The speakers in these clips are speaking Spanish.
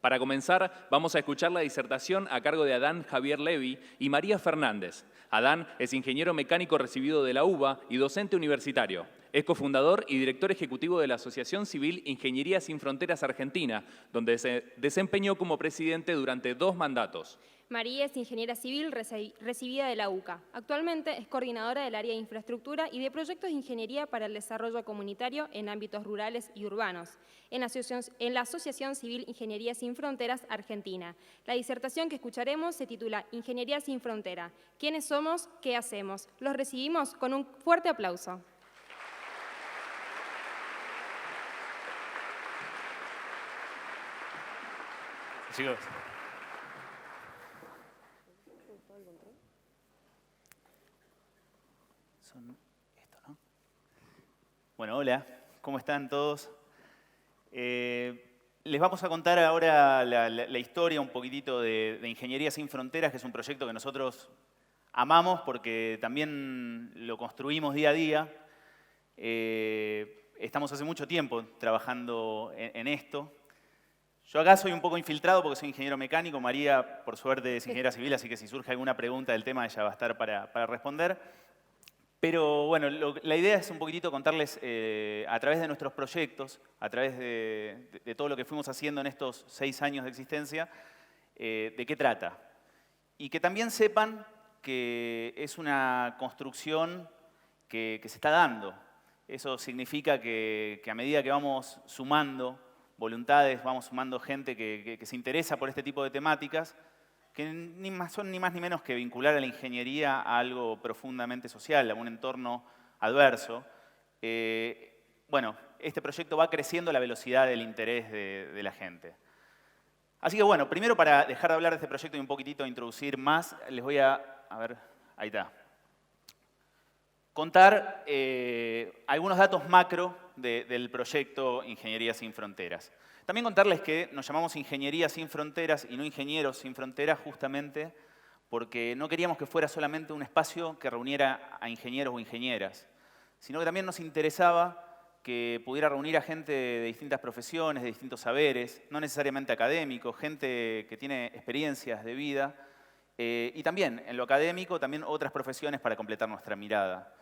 Para comenzar, vamos a escuchar la disertación a cargo de Adán Javier Levy y María Fernández. Adán es ingeniero mecánico recibido de la UBA y docente universitario. Es cofundador y director ejecutivo de la Asociación Civil Ingeniería Sin Fronteras Argentina, donde se desempeñó como presidente durante 2 mandatos. María es ingeniera civil recibida de la UCA. Actualmente es coordinadora del área de infraestructura y de proyectos de ingeniería para el desarrollo comunitario en ámbitos rurales y urbanos, en la Asociación Civil Ingeniería Sin Fronteras Argentina. La disertación que escucharemos se titula Ingeniería sin frontera. ¿Quiénes somos? ¿Qué hacemos? Los recibimos con un fuerte aplauso. Chicos. Son esto, ¿no? Bueno, hola, ¿cómo están todos? Les vamos a contar ahora la historia un poquitito de Ingeniería Sin Fronteras, que es un proyecto que nosotros amamos porque también lo construimos día a día. Estamos hace mucho tiempo trabajando en esto. Yo acá soy un poco infiltrado porque soy ingeniero mecánico. María, por suerte, es ingeniera civil, así que si surge alguna pregunta del tema, ella va a estar para responder. Pero bueno, la idea es un poquitito contarles a través de nuestros proyectos, a través de todo lo que fuimos haciendo en estos 6 años de existencia, de qué trata. Y que también sepan que es una construcción que se está dando. Eso significa que a medida que vamos sumando voluntades, vamos sumando gente que se interesa por este tipo de temáticas, que son ni más ni menos que vincular a la ingeniería a algo profundamente social, a un entorno adverso. Bueno, este proyecto va creciendo a la velocidad del interés de la gente. Así que bueno, primero para dejar de hablar de este proyecto y un poquitito introducir más, les voy a ver, ahí está. Contar algunos datos macro del proyecto Ingeniería Sin Fronteras. También contarles que nos llamamos Ingeniería Sin Fronteras y no Ingenieros Sin Fronteras justamente porque no queríamos que fuera solamente un espacio que reuniera a ingenieros o ingenieras, sino que también nos interesaba que pudiera reunir a gente de distintas profesiones, de distintos saberes, no necesariamente académicos, gente que tiene experiencias de vida y también en lo académico, también otras profesiones para completar nuestra mirada.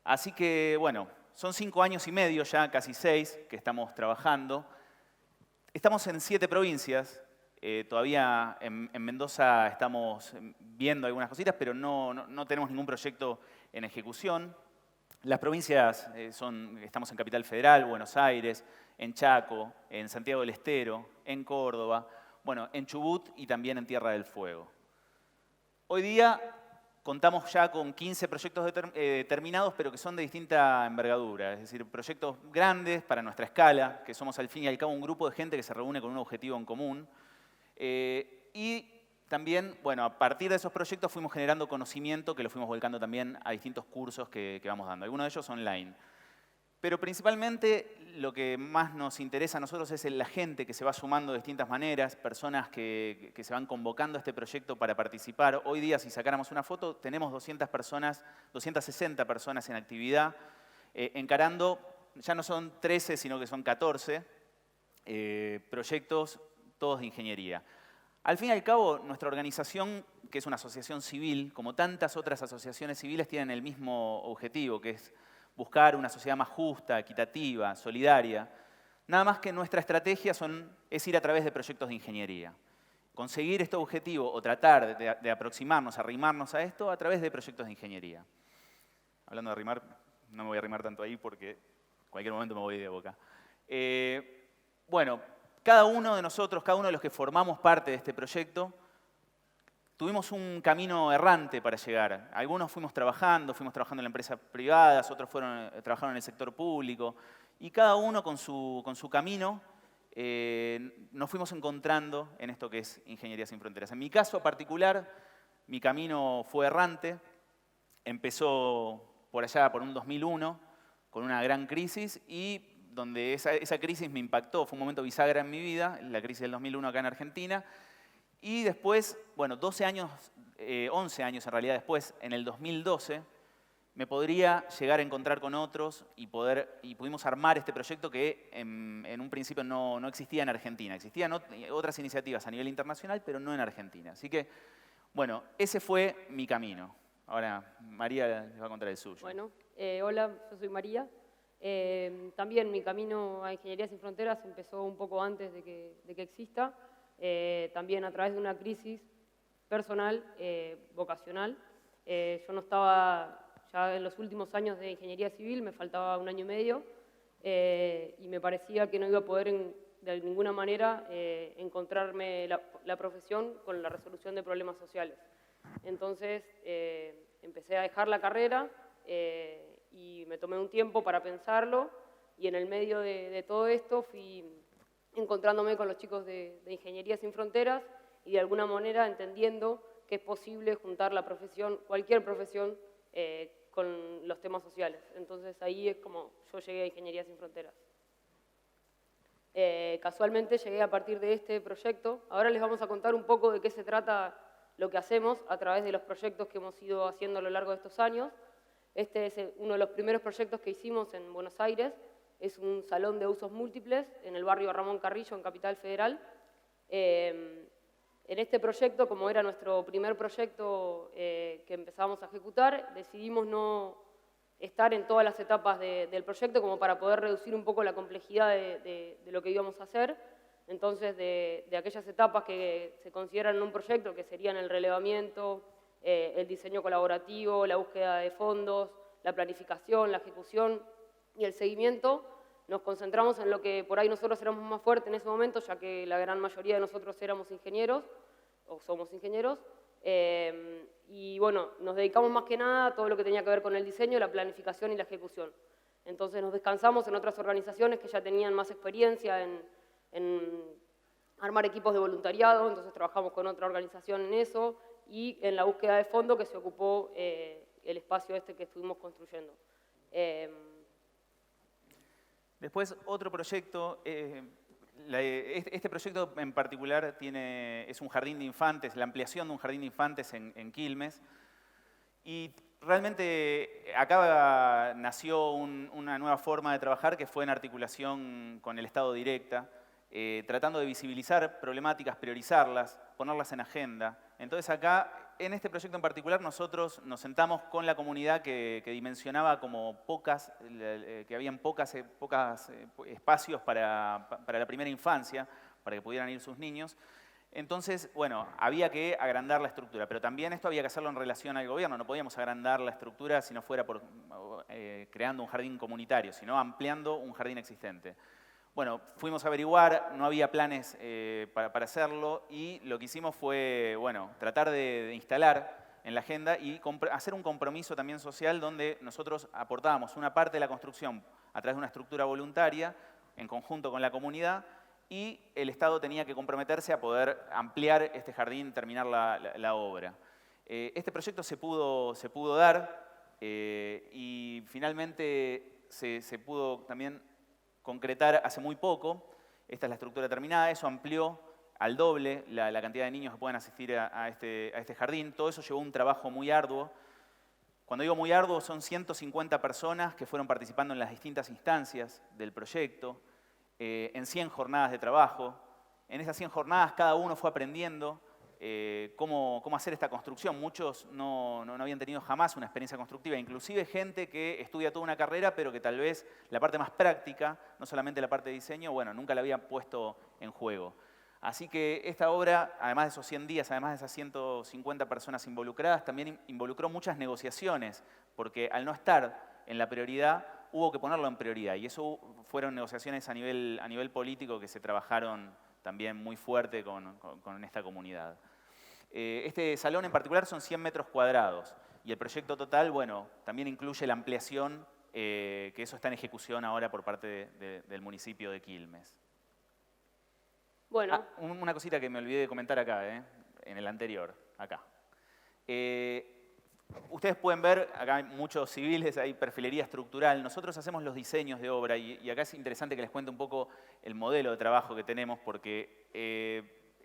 Así que, bueno, son 5 años y medio ya, casi 6, que estamos trabajando. Estamos en 7 provincias. Todavía en Mendoza estamos viendo algunas cositas, pero no tenemos ningún proyecto en ejecución. Las provincias estamos en Capital Federal, Buenos Aires, en Chaco, en Santiago del Estero, en Córdoba, bueno, en Chubut y también en Tierra del Fuego. Hoy día contamos ya con 15 proyectos terminados, pero que son de distinta envergadura. Es decir, proyectos grandes para nuestra escala, que somos al fin y al cabo un grupo de gente que se reúne con un objetivo en común. Y también, bueno, a partir de esos proyectos fuimos generando conocimiento que lo fuimos volcando también a distintos cursos que vamos dando. Algunos de ellos online. Pero principalmente lo que más nos interesa a nosotros es la gente que se va sumando de distintas maneras, personas que se van convocando a este proyecto para participar. Hoy día, si sacáramos una foto, tenemos 200 personas, 260 personas en actividad, encarando, ya no son 13, sino que son 14 proyectos, todos de ingeniería. Al fin y al cabo, nuestra organización, que es una asociación civil, como tantas otras asociaciones civiles, tienen el mismo objetivo, que es buscar una sociedad más justa, equitativa, solidaria. Nada más que nuestra estrategia es ir a través de proyectos de ingeniería. Conseguir este objetivo o tratar de aproximarnos, arrimarnos a esto a través de proyectos de ingeniería. Hablando de arrimar, no me voy a arrimar tanto ahí porque en cualquier momento me voy de boca. Bueno, cada uno de nosotros, cada uno de los que formamos parte de este proyecto, tuvimos un camino errante para llegar. Algunos fuimos trabajando en empresas privadas, otros trabajaron en el sector público, y cada uno con su camino nos fuimos encontrando en esto que es Ingeniería Sin Fronteras. En mi caso particular, mi camino fue errante. Empezó por allá, por un 2001, con una gran crisis, y donde esa crisis me impactó. Fue un momento bisagra en mi vida, la crisis del 2001 acá en Argentina. Y después, bueno, 11 años en realidad después, en el 2012, me podría llegar a encontrar con otros y pudimos armar este proyecto que en un principio no existía en Argentina. Existían otras iniciativas a nivel internacional, pero no en Argentina. Así que, bueno, ese fue mi camino. Ahora, María les va a contar el suyo. Bueno, hola, yo soy María. También mi camino a Ingeniería Sin Fronteras empezó un poco antes de que exista, también a través de una crisis personal, vocacional. Yo no estaba ya en los últimos años de Ingeniería Civil, me faltaba 1 año y medio, y me parecía que no iba a poder de ninguna manera encontrarme la profesión con la resolución de problemas sociales. Entonces empecé a dejar la carrera y me tomé un tiempo para pensarlo, y en el medio de todo esto fui encontrándome con los chicos de Ingeniería Sin Fronteras y de alguna manera entendiendo que es posible juntar la profesión, cualquier profesión, con los temas sociales. Entonces ahí es como yo llegué a Ingeniería Sin Fronteras. Casualmente llegué a partir de este proyecto. Ahora les vamos a contar un poco de qué se trata lo que hacemos a través de los proyectos que hemos ido haciendo a lo largo de estos años. Este es uno de los primeros proyectos que hicimos en Buenos Aires. Es un salón de usos múltiples en el barrio Ramón Carrillo, en Capital Federal. En este proyecto, como era nuestro primer proyecto que empezábamos a ejecutar, decidimos no estar en todas las etapas del proyecto como para poder reducir un poco la complejidad de lo que íbamos a hacer. Entonces, de aquellas etapas que se consideran en un proyecto, que serían el relevamiento, el diseño colaborativo, la búsqueda de fondos, la planificación, la ejecución y el seguimiento, nos concentramos en lo que por ahí nosotros éramos más fuertes en ese momento, ya que la gran mayoría de nosotros éramos ingenieros, o somos ingenieros, y bueno, nos dedicamos más que nada a todo lo que tenía que ver con el diseño, la planificación y la ejecución. Entonces nos descansamos en otras organizaciones que ya tenían más experiencia en armar equipos de voluntariado, entonces trabajamos con otra organización en eso, y en la búsqueda de fondo que se ocupó el espacio este que estuvimos construyendo. Después, otro proyecto, este proyecto en particular es un jardín de infantes, la ampliación de un jardín de infantes en Quilmes. Y realmente acá nació una nueva forma de trabajar que fue en articulación con el Estado directa, tratando de visibilizar problemáticas, priorizarlas, ponerlas en agenda. Entonces acá, en este proyecto en particular, nosotros nos sentamos con la comunidad que dimensionaba como que habían pocos espacios para la primera infancia, para que pudieran ir sus niños. Entonces, bueno, había que agrandar la estructura, pero también esto había que hacerlo en relación al gobierno. No podíamos agrandar la estructura si no fuera creando un jardín comunitario, sino ampliando un jardín existente. Bueno, fuimos a averiguar, no había planes para hacerlo, y lo que hicimos fue, bueno, tratar de instalar en la agenda y hacer un compromiso también social donde nosotros aportábamos una parte de la construcción a través de una estructura voluntaria en conjunto con la comunidad, y el Estado tenía que comprometerse a poder ampliar este jardín, terminar la obra. Este proyecto se pudo dar y finalmente se pudo también concretar hace muy poco. Esta es la estructura terminada, eso amplió al doble la cantidad de niños que pueden asistir a este jardín. Todo eso llevó un trabajo muy arduo. Cuando digo muy arduo, son 150 personas que fueron participando en las distintas instancias del proyecto, en 100 jornadas de trabajo. En esas 100 jornadas cada uno fue aprendiendo cómo hacer esta construcción. Muchos no habían tenido jamás una experiencia constructiva, inclusive gente que estudia toda una carrera, pero que tal vez la parte más práctica, no solamente la parte de diseño, bueno, nunca la había puesto en juego. Así que esta obra, además de esos 100 días, además de esas 150 personas involucradas, también involucró muchas negociaciones, porque al no estar en la prioridad, hubo que ponerlo en prioridad, y eso fueron negociaciones a nivel político que se trabajaron también muy fuerte con esta comunidad. Este salón en particular son 100 metros cuadrados, y el proyecto total, bueno, también incluye la ampliación, que eso está en ejecución ahora por parte del municipio de Quilmes. Bueno. Una cosita que me olvidé de comentar acá, en el anterior, acá. Ustedes pueden ver, acá hay muchos civiles, hay perfilería estructural. Nosotros hacemos los diseños de obra y acá es interesante que les cuente un poco el modelo de trabajo que tenemos, porque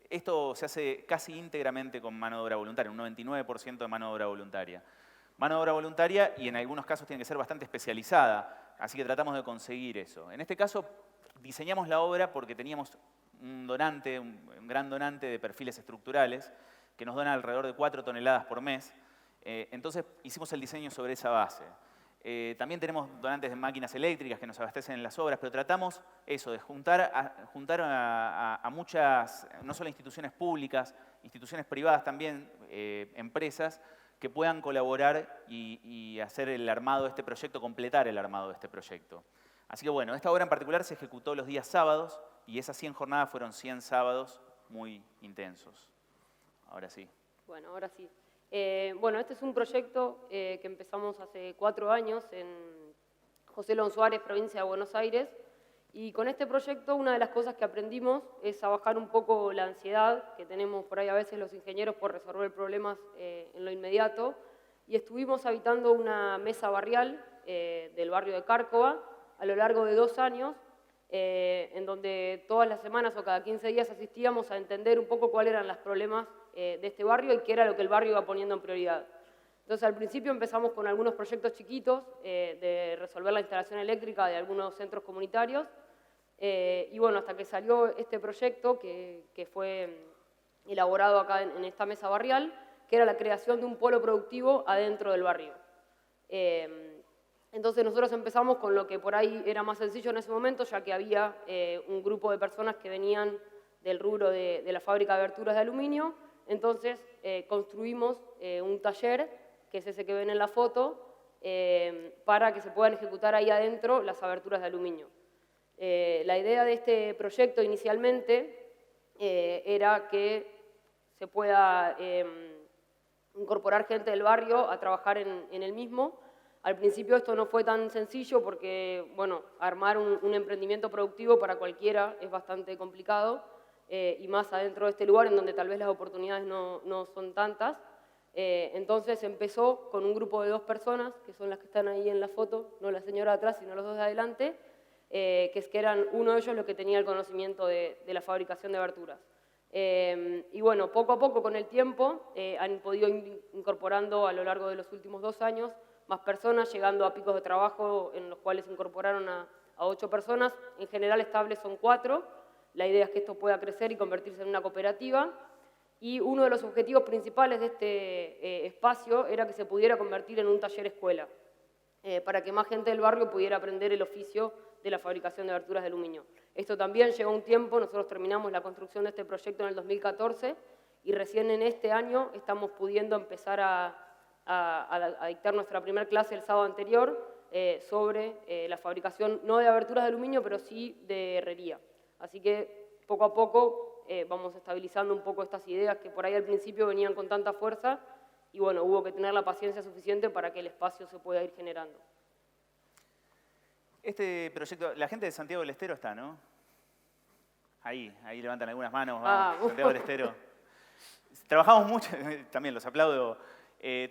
esto se hace casi íntegramente con mano de obra voluntaria, un 99% de mano de obra voluntaria. mano de obra voluntaria y en algunos casos tiene que ser bastante especializada, así que tratamos de conseguir eso. En este caso diseñamos la obra porque teníamos un donante, un gran donante de perfiles estructurales que nos dona alrededor de 4 toneladas por mes. Entonces hicimos el diseño sobre esa base. También tenemos donantes de máquinas eléctricas que nos abastecen en las obras, pero tratamos eso, de juntar a muchas, no solo instituciones públicas, instituciones privadas también, empresas, que puedan colaborar y hacer el armado de este proyecto, completar el armado de este proyecto. Así que bueno, esta obra en particular se ejecutó los días sábados y esas 100 jornadas fueron 100 sábados muy intensos. Ahora sí. Bueno, ahora sí. Bueno, este es un proyecto que empezamos hace 4 años en José Lon Suárez, provincia de Buenos Aires, y con este proyecto una de las cosas que aprendimos es a bajar un poco la ansiedad que tenemos por ahí a veces los ingenieros por resolver problemas en lo inmediato, y estuvimos habitando una mesa barrial del barrio de Cárcova a lo largo de 2 años, en donde todas las semanas o cada 15 días asistíamos a entender un poco cuáles eran los problemas de este barrio y qué era lo que el barrio iba poniendo en prioridad. Entonces, al principio empezamos con algunos proyectos chiquitos de resolver la instalación eléctrica de algunos centros comunitarios, y bueno, hasta que salió este proyecto que fue elaborado acá en esta mesa barrial, que era la creación de un polo productivo adentro del barrio. Entonces nosotros empezamos con lo que por ahí era más sencillo en ese momento, ya que había un grupo de personas que venían del rubro de la fábrica de aberturas de aluminio. Entonces construimos un taller, que es ese que ven en la foto, para que se puedan ejecutar ahí adentro las aberturas de aluminio. La idea de este proyecto inicialmente era que se pueda incorporar gente del barrio a trabajar en el mismo. Al principio esto no fue tan sencillo porque, bueno, armar un emprendimiento productivo para cualquiera es bastante complicado, y más adentro de este lugar en donde tal vez las oportunidades no son tantas. Entonces empezó con un grupo de 2 personas, que son las que están ahí en la foto, no la señora de atrás, sino los 2 de adelante, que eran uno de ellos los que tenía el conocimiento de la fabricación de aberturas. Y bueno, poco a poco con el tiempo han podido ir incorporando a lo largo de los últimos 2 años más personas, llegando a picos de trabajo en los cuales incorporaron a 8 personas. En general estables son 4. La idea es que esto pueda crecer y convertirse en una cooperativa. Y uno de los objetivos principales de este espacio era que se pudiera convertir en un taller escuela, para que más gente del barrio pudiera aprender el oficio de la fabricación de aberturas de aluminio. Esto también llevó un tiempo, nosotros terminamos la construcción de este proyecto en el 2014 y recién en este año estamos pudiendo empezar a dictar nuestra primera clase el sábado anterior sobre la fabricación, no de aberturas de aluminio, pero sí de herrería. Así que poco a poco vamos estabilizando un poco estas ideas que por ahí al principio venían con tanta fuerza y bueno, hubo que tener la paciencia suficiente para que el espacio se pueda ir generando. Este proyecto, la gente de Santiago del Estero está, ¿no? Ahí levantan algunas manos, vamos, Santiago del Estero. Trabajamos mucho, también los aplaudo,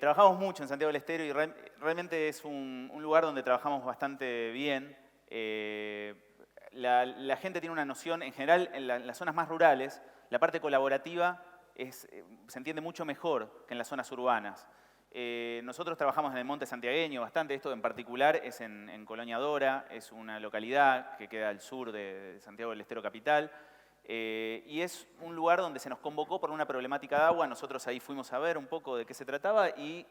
trabajamos mucho en Santiago del Estero y realmente es un lugar donde trabajamos bastante bien. La gente tiene una noción, en general, en las zonas más rurales, la parte colaborativa se entiende mucho mejor que en las zonas urbanas. Nosotros trabajamos en el Monte Santiagueño bastante, esto en particular es en Colonia Dora, es una localidad que queda al sur de Santiago del Estero capital, y es un lugar donde se nos convocó por una problemática de agua. Nosotros ahí fuimos a ver un poco de qué se trataba y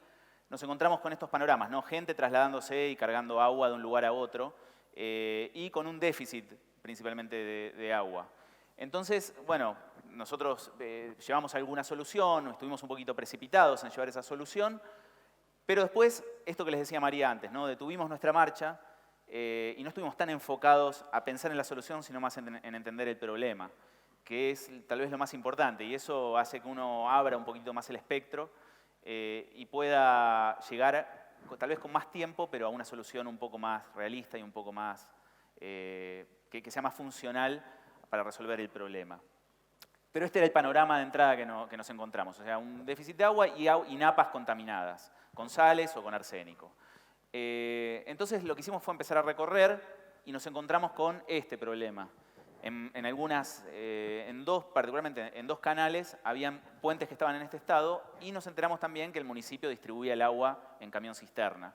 nos encontramos con estos panoramas, ¿no? Gente trasladándose y cargando agua de un lugar a otro, y con un déficit principalmente de agua. Entonces, bueno, nosotros llevamos alguna solución, estuvimos un poquito precipitados en llevar esa solución, pero después, esto que les decía María antes, ¿no? Detuvimos nuestra marcha y no estuvimos tan enfocados a pensar en la solución, sino más en entender el problema, que es tal vez lo más importante, y eso hace que uno abra un poquito más el espectro y pueda llegar, tal vez con más tiempo, pero a una solución un poco más realista y un poco más, que sea más funcional para resolver el problema. Pero este era el panorama de entrada que nos encontramos, o sea, un déficit de agua y napas contaminadas, con sales o con arsénico. Entonces lo que hicimos fue empezar a recorrer y nos encontramos con este problema, en algunas, particularmente en 2 canales, habían puentes que estaban en este estado y nos enteramos también que el municipio distribuía el agua en camión cisterna.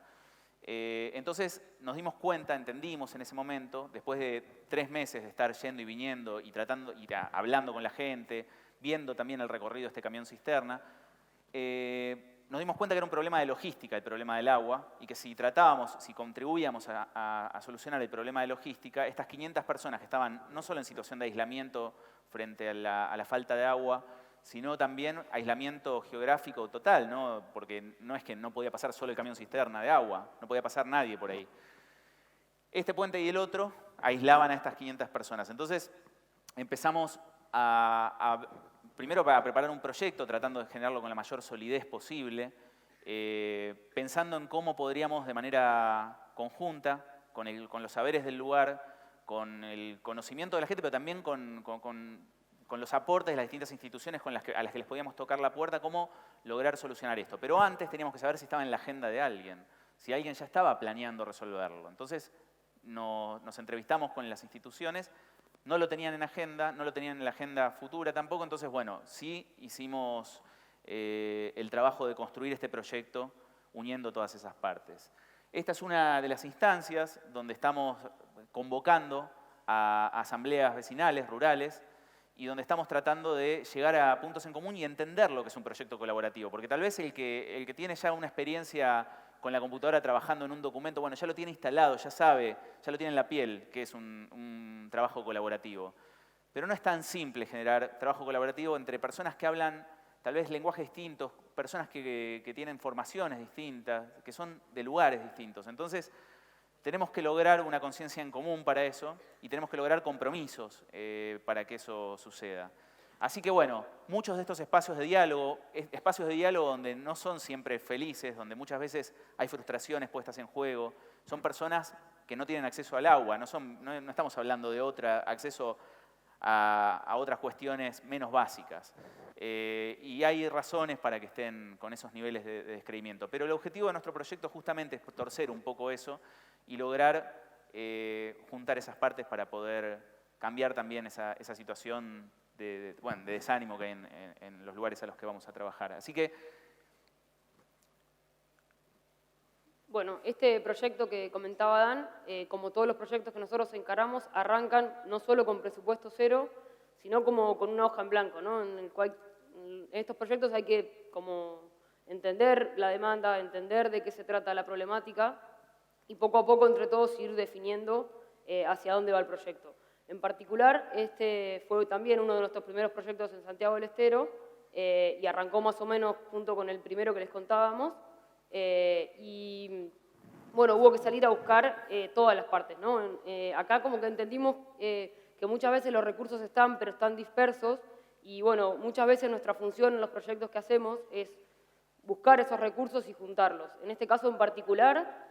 Entonces nos dimos cuenta, entendimos en ese momento, después de 3 meses de estar yendo y viniendo y hablando con la gente, viendo también el recorrido de este camión cisterna, nos dimos cuenta que era un problema de logística el problema del agua y que si contribuíamos a solucionar el problema de logística, estas 500 personas que estaban no solo en situación de aislamiento frente a la falta de agua, sino también aislamiento geográfico total, ¿no? Porque no es que no podía pasar solo el camión cisterna de agua, no podía pasar nadie por ahí. Este puente y el otro aislaban a estas 500 personas. Entonces empezamos primero para preparar un proyecto, tratando de generarlo con la mayor solidez posible, pensando en cómo podríamos de manera conjunta, con los saberes del lugar, con el conocimiento de la gente, pero también con los aportes de las distintas instituciones a las que les podíamos tocar la puerta, cómo lograr solucionar esto. Pero antes teníamos que saber si estaba en la agenda de alguien, si alguien ya estaba planeando resolverlo. Entonces nos entrevistamos con las instituciones, no lo tenían en agenda, no lo tenían en la agenda futura tampoco, entonces bueno, sí hicimos el trabajo de construir este proyecto uniendo todas esas partes. Esta es una de las instancias donde estamos convocando a asambleas vecinales, rurales, y donde estamos tratando de llegar a puntos en común y entender lo que es un proyecto colaborativo. Porque tal vez el que tiene ya una experiencia con la computadora trabajando en un documento, bueno, ya lo tiene instalado, ya sabe, ya lo tiene en la piel que es un trabajo colaborativo. Pero no es tan simple generar trabajo colaborativo entre personas que hablan tal vez lenguajes distintos, personas que tienen formaciones distintas, que son de lugares distintos. Entonces, tenemos que lograr una conciencia en común para eso y tenemos que lograr compromisos para que eso suceda. Así que bueno, muchos de estos espacios de diálogo donde no son siempre felices, donde muchas veces hay frustraciones puestas en juego, son personas que no tienen acceso al agua, no estamos hablando de acceso a otras cuestiones menos básicas. Y hay razones para que estén con esos niveles de descreimiento. Pero el objetivo de nuestro proyecto justamente es torcer un poco eso y lograr juntar esas partes para poder cambiar también esa situación de desánimo que hay en los lugares a los que vamos a trabajar. Así que... Bueno, este proyecto que comentaba Dan, como todos los proyectos que nosotros encaramos, arrancan no solo con presupuesto cero, sino como con una hoja en blanco, ¿no? En el cual en estos proyectos hay que como entender la demanda, entender de qué se trata la problemática y poco a poco entre todos ir definiendo hacia dónde va el proyecto. En particular, este fue también uno de nuestros primeros proyectos en Santiago del Estero y arrancó más o menos junto con el primero que les contábamos. Y bueno, hubo que salir a buscar todas las partes, ¿no? Acá como que entendimos que muchas veces los recursos están, pero están dispersos y bueno, muchas veces nuestra función en los proyectos que hacemos es buscar esos recursos y juntarlos. En este caso en particular,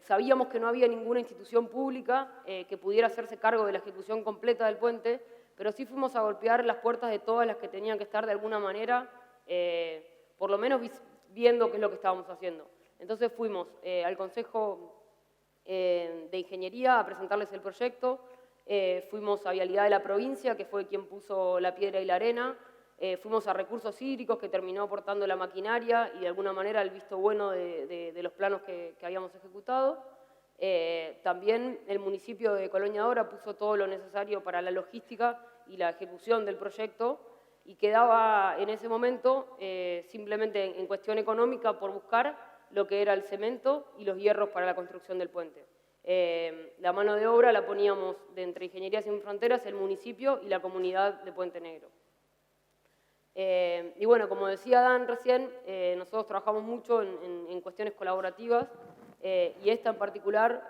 sabíamos que no había ninguna institución pública que pudiera hacerse cargo de la ejecución completa del puente, pero sí fuimos a golpear las puertas de todas las que tenían que estar de alguna manera, por lo menos viendo qué es lo que estábamos haciendo. Entonces fuimos al Consejo de Ingeniería a presentarles el proyecto, fuimos a Vialidad de la provincia, que fue quien puso la piedra y la arena, fuimos a Recursos Hídricos, que terminó aportando la maquinaria y de alguna manera el visto bueno de los planos que habíamos ejecutado. También el municipio de Colonia Dora puso todo lo necesario para la logística y la ejecución del proyecto y quedaba en ese momento simplemente en cuestión económica por buscar lo que era el cemento y los hierros para la construcción del puente. La mano de obra la poníamos de entre Ingeniería Sin Fronteras, el municipio y la comunidad de Puente Negro. Y bueno, como decía Dan recién, nosotros trabajamos mucho en cuestiones colaborativas y esta en particular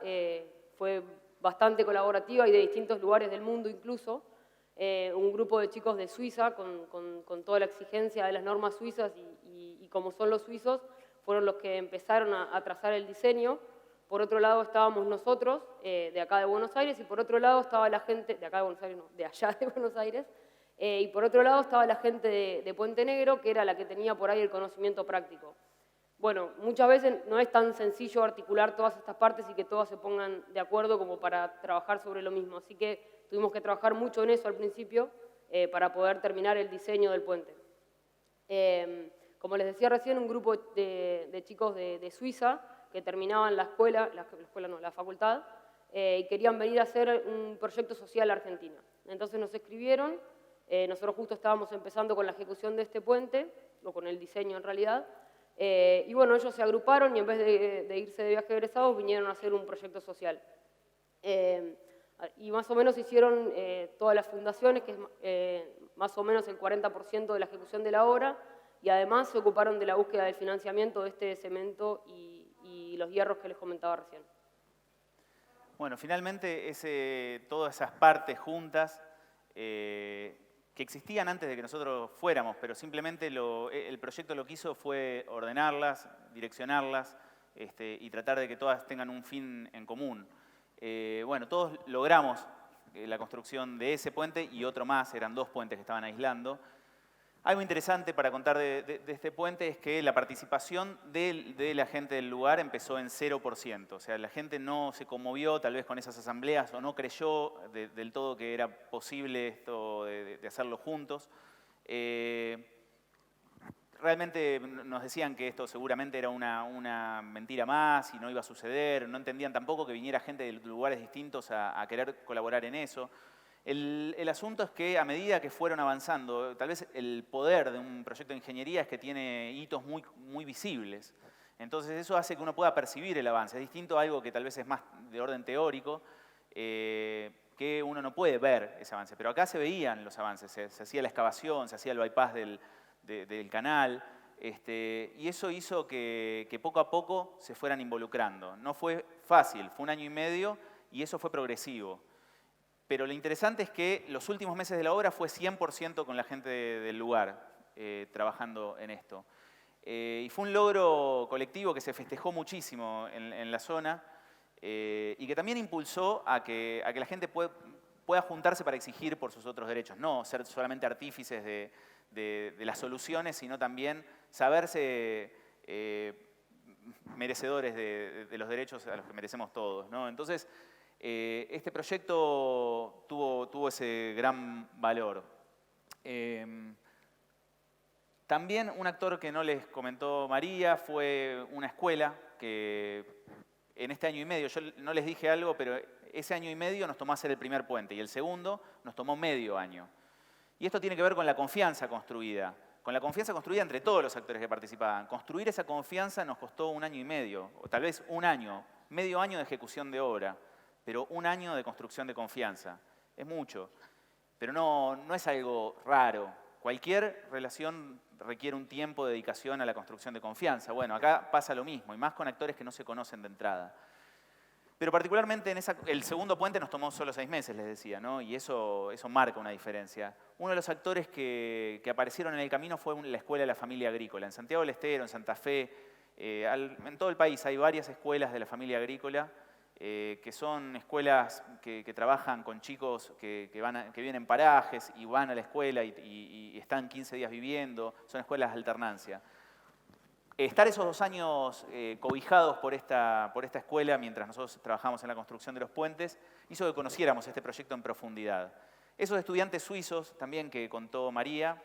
fue bastante colaborativa y de distintos lugares del mundo incluso. Un grupo de chicos de Suiza con toda la exigencia de las normas suizas y como son los suizos, fueron los que empezaron a trazar el diseño. Por otro lado estábamos nosotros, de acá de Buenos Aires, y por otro lado estaba la gente, de acá de Buenos Aires no, de allá de Buenos Aires, y por otro lado estaba la gente de Puente Negro, que era la que tenía por ahí el conocimiento práctico. Bueno, muchas veces no es tan sencillo articular todas estas partes y que todas se pongan de acuerdo como para trabajar sobre lo mismo. Así que tuvimos que trabajar mucho en eso al principio para poder terminar el diseño del puente. Como les decía recién, un grupo de chicos de Suiza que terminaban la facultad, y querían venir a hacer un proyecto social a Argentina. Entonces nos escribieron, nosotros justo estábamos empezando con la ejecución de este puente, o con el diseño en realidad, y bueno, ellos se agruparon y en vez de irse de viaje de egresados vinieron a hacer un proyecto social. Y más o menos hicieron todas las fundaciones, que es más o menos el 40% de la ejecución de la obra, y además se ocuparon de la búsqueda del financiamiento de este cemento y los hierros que les comentaba recién. Bueno, finalmente todas esas partes juntas que existían antes de que nosotros fuéramos, pero simplemente el proyecto lo que hizo fue ordenarlas, direccionarlas y tratar de que todas tengan un fin en común. Bueno, todos logramos la construcción de ese puente y otro más, eran 2 puentes que estaban aislando. Algo interesante para contar de este puente es que la participación de la gente del lugar empezó en 0%. O sea, la gente no se conmovió tal vez con esas asambleas o no creyó del todo que era posible esto de hacerlo juntos. Realmente nos decían que esto seguramente era una mentira más y no iba a suceder. No entendían tampoco que viniera gente de lugares distintos a querer colaborar en eso. El asunto es que a medida que fueron avanzando, tal vez el poder de un proyecto de ingeniería es que tiene hitos muy visibles. Entonces eso hace que uno pueda percibir el avance. Es distinto a algo que tal vez es más de orden teórico, que uno no puede ver ese avance. Pero acá se veían los avances, se hacía la excavación, se hacía el bypass del canal, y eso hizo que poco a poco se fueran involucrando. No fue fácil, fue 1 año y medio y eso fue progresivo. Pero lo interesante es que los últimos meses de la obra fue 100% con la gente del lugar trabajando en esto. Y fue un logro colectivo que se festejó muchísimo en la zona y que también impulsó a que la gente pueda juntarse para exigir por sus otros derechos. No ser solamente artífices de las soluciones, sino también saberse merecedores de los derechos a los que merecemos todos, ¿no? Entonces, este proyecto tuvo ese gran valor. También un actor que no les comentó María fue una escuela que en este año y medio, yo no les dije algo, pero ese año y medio nos tomó hacer el primer puente y el segundo nos tomó medio año. Y esto tiene que ver con la confianza construida entre todos los actores que participaban. Construir esa confianza nos costó 1 año y medio, o tal vez 1 año, medio año de ejecución de obra, pero 1 año de construcción de confianza. Es mucho, pero no es algo raro. Cualquier relación requiere un tiempo de dedicación a la construcción de confianza. Bueno, acá pasa lo mismo, y más con actores que no se conocen de entrada. Pero particularmente el segundo puente nos tomó solo 6 meses, les decía, ¿no? Y eso marca una diferencia. Uno de los actores que aparecieron en el camino fue la Escuela de la Familia Agrícola. En Santiago del Estero, en Santa Fe, en todo el país hay varias escuelas de la familia agrícola que son escuelas que trabajan con chicos que viven en parajes y van a la escuela y están 15 días viviendo. Son escuelas de alternancia. Estar esos 2 años cobijados por esta escuela mientras nosotros trabajamos en la construcción de los puentes hizo que conociéramos este proyecto en profundidad. Esos estudiantes suizos también que contó María,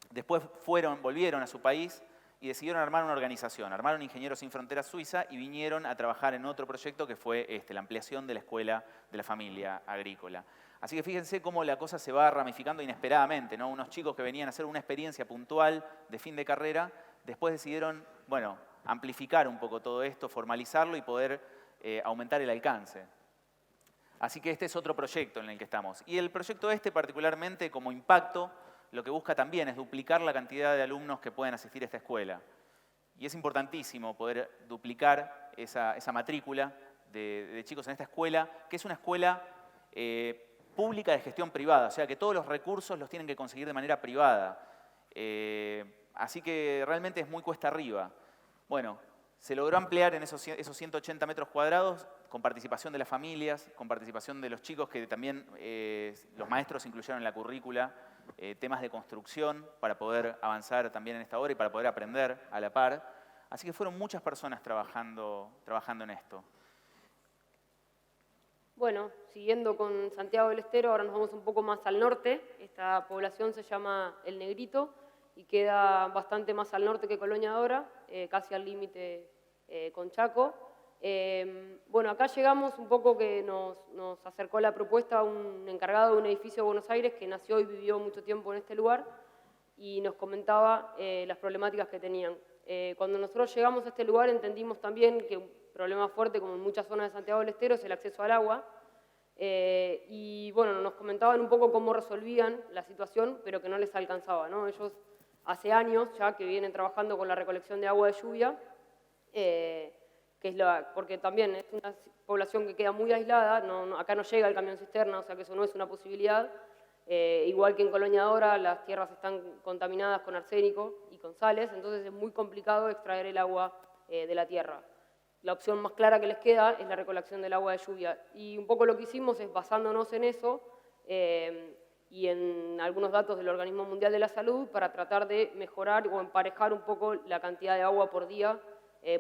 después volvieron a su país y decidieron armar una organización, armaron Ingenieros Sin Fronteras Suiza y vinieron a trabajar en otro proyecto que fue la ampliación de la Escuela de la Familia Agrícola. Así que fíjense cómo la cosa se va ramificando inesperadamente, ¿no? Unos chicos que venían a hacer una experiencia puntual de fin de carrera, después decidieron, bueno, amplificar un poco todo esto, formalizarlo y poder aumentar el alcance. Así que este es otro proyecto en el que estamos. Y el proyecto particularmente como impacto, lo que busca también es duplicar la cantidad de alumnos que pueden asistir a esta escuela. Y es importantísimo poder duplicar esa matrícula de chicos en esta escuela, que es una escuela pública de gestión privada, o sea que todos los recursos los tienen que conseguir de manera privada. Así que realmente es muy cuesta arriba. Bueno, se logró ampliar en esos 180 metros cuadrados con participación de las familias, con participación de los chicos que también los maestros incluyeron en la currícula temas de construcción para poder avanzar también en esta obra y para poder aprender a la par. Así que fueron muchas personas trabajando en esto. Bueno, siguiendo con Santiago del Estero, ahora nos vamos un poco más al norte. Esta población se llama El Negrito y queda bastante más al norte que Colonia Dora, casi al límite con Chaco. Bueno, acá llegamos un poco que nos acercó la propuesta a un encargado de un edificio de Buenos Aires que nació y vivió mucho tiempo en este lugar y nos comentaba las problemáticas que tenían. Cuando nosotros llegamos a este lugar entendimos también que un problema fuerte, como en muchas zonas de Santiago del Estero, es el acceso al agua. Y bueno, nos comentaban un poco cómo resolvían la situación, pero que no les alcanzaba, ¿no? Ellos hace años ya que vienen trabajando con la recolección de agua de lluvia, porque también es una población que queda muy aislada, acá no llega el camión cisterna, o sea que eso no es una posibilidad. Igual que en Colonia Dora, las tierras están contaminadas con arsénico y con sales, entonces es muy complicado extraer el agua de la tierra. La opción más clara que les queda es la recolección del agua de lluvia. Y un poco lo que hicimos es, basándonos en eso y en algunos datos del Organismo Mundial de la Salud, para tratar de mejorar o emparejar un poco la cantidad de agua por día,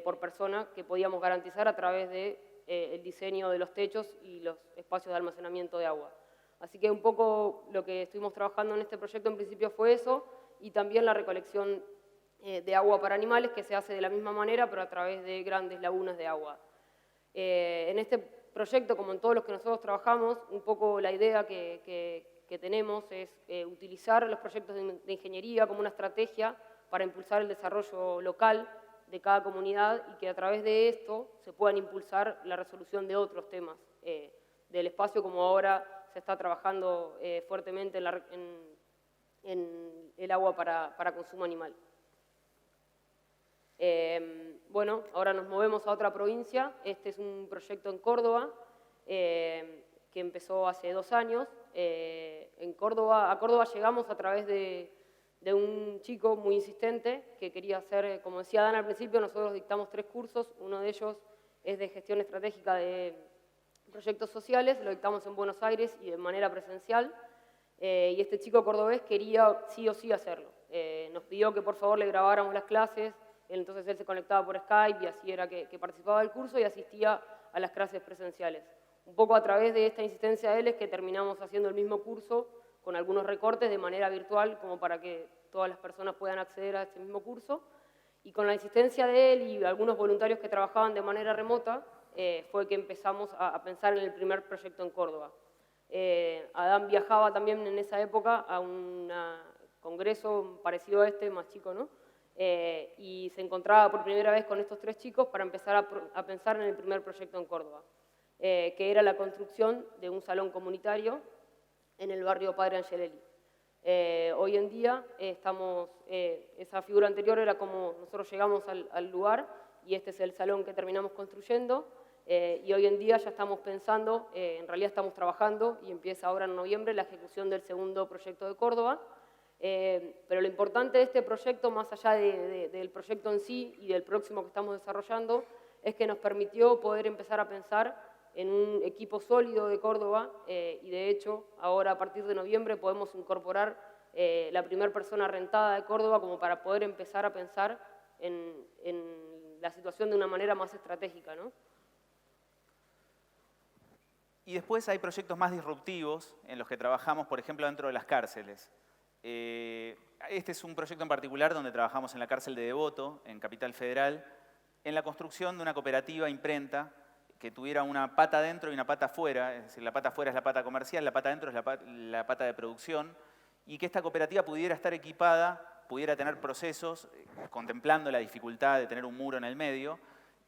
por persona, que podíamos garantizar a través del diseño de los techos y los espacios de almacenamiento de agua. Así que un poco lo que estuvimos trabajando en este proyecto en principio fue eso, y también la recolección de agua para animales, que se hace de la misma manera, pero a través de grandes lagunas de agua. En este proyecto, como en todos los que nosotros trabajamos, un poco la idea que tenemos es utilizar los proyectos de ingeniería como una estrategia para impulsar el desarrollo local de cada comunidad y que a través de esto se puedan impulsar la resolución de otros temas del espacio, como ahora se está trabajando fuertemente en el agua para consumo animal. Bueno, ahora nos movemos a otra provincia. Este es un proyecto en Córdoba que empezó hace 2 años. A Córdoba llegamos a través de un chico muy insistente que quería hacer, como decía Dan al principio, nosotros dictamos 3 cursos. Uno de ellos es de gestión estratégica de proyectos sociales, lo dictamos en Buenos Aires y de manera presencial. Y este chico cordobés quería sí o sí hacerlo. Nos pidió que por favor le grabáramos las clases. Entonces él se conectaba por Skype y así era que participaba del curso y asistía a las clases presenciales. Un poco a través de esta insistencia de él es que terminamos haciendo el mismo curso con algunos recortes de manera virtual, como para que todas las personas puedan acceder a este mismo curso. Y con la insistencia de él y algunos voluntarios que trabajaban de manera remota, fue que empezamos a pensar en el primer proyecto en Córdoba. Adán viajaba también en esa época a un congreso parecido a este, más chico, ¿no? Y se encontraba por primera vez con estos 3 chicos para empezar a pensar en el primer proyecto en Córdoba, que era la construcción de un salón comunitario en el barrio Padre Angelelli. Hoy en día esa figura anterior era como nosotros llegamos al lugar y este es el salón que terminamos construyendo y hoy en día ya estamos pensando, en realidad estamos trabajando y empieza ahora en noviembre la ejecución del segundo proyecto de Córdoba. Pero lo importante de este proyecto, más allá del proyecto en sí y del próximo que estamos desarrollando, es que nos permitió poder empezar a pensar en un equipo sólido de Córdoba y de hecho ahora a partir de noviembre podemos incorporar la primera persona rentada de Córdoba como para poder empezar a pensar en la situación de una manera más estratégica, ¿no? Y después hay proyectos más disruptivos en los que trabajamos, por ejemplo, dentro de las cárceles. Este es un proyecto en particular donde trabajamos en la cárcel de Devoto, en Capital Federal, en la construcción de una cooperativa imprenta que tuviera una pata adentro y una pata afuera, es decir, la pata afuera es la pata comercial, la pata adentro es la pata de producción, y que esta cooperativa pudiera estar equipada, pudiera tener procesos, contemplando la dificultad de tener un muro en el medio,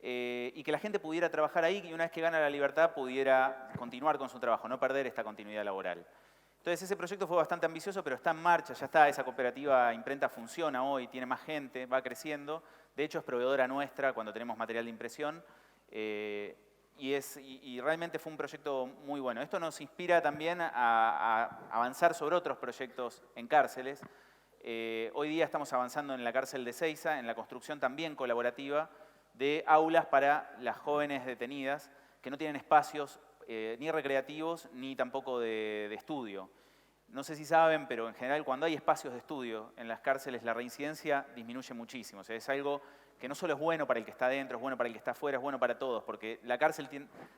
y que la gente pudiera trabajar ahí y una vez que gana la libertad pudiera continuar con su trabajo, no perder esta continuidad laboral. Entonces ese proyecto fue bastante ambicioso, pero está en marcha, ya está, esa cooperativa imprenta funciona hoy, tiene más gente, va creciendo. De hecho es proveedora nuestra cuando tenemos material de impresión y realmente fue un proyecto muy bueno. Esto nos inspira también a avanzar sobre otros proyectos en cárceles. Hoy día estamos avanzando en la cárcel de Seiza, en la construcción también colaborativa de aulas para las jóvenes detenidas que no tienen espacios ni recreativos ni tampoco de estudio. No sé si saben, pero en general cuando hay espacios de estudio en las cárceles la reincidencia disminuye muchísimo. O sea, es algo que no solo es bueno para el que está adentro, es bueno para el que está afuera, es bueno para todos, porque la cárcel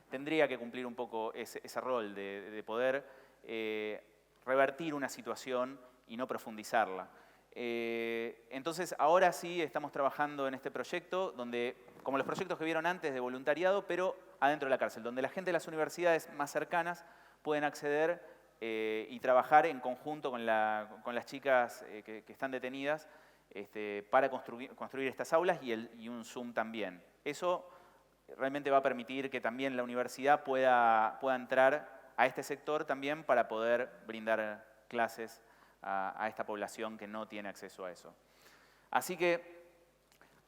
tendría que cumplir un poco ese rol de poder revertir una situación y no profundizarla. Entonces, ahora sí estamos trabajando en este proyecto, donde, como los proyectos que vieron antes de voluntariado, pero adentro de la cárcel, donde la gente de las universidades más cercanas pueden acceder y trabajar en conjunto con las chicas que están detenidas para construir estas aulas y un Zoom también. Eso realmente va a permitir que también la universidad pueda entrar a este sector también para poder brindar clases a esta población que no tiene acceso a eso. Así que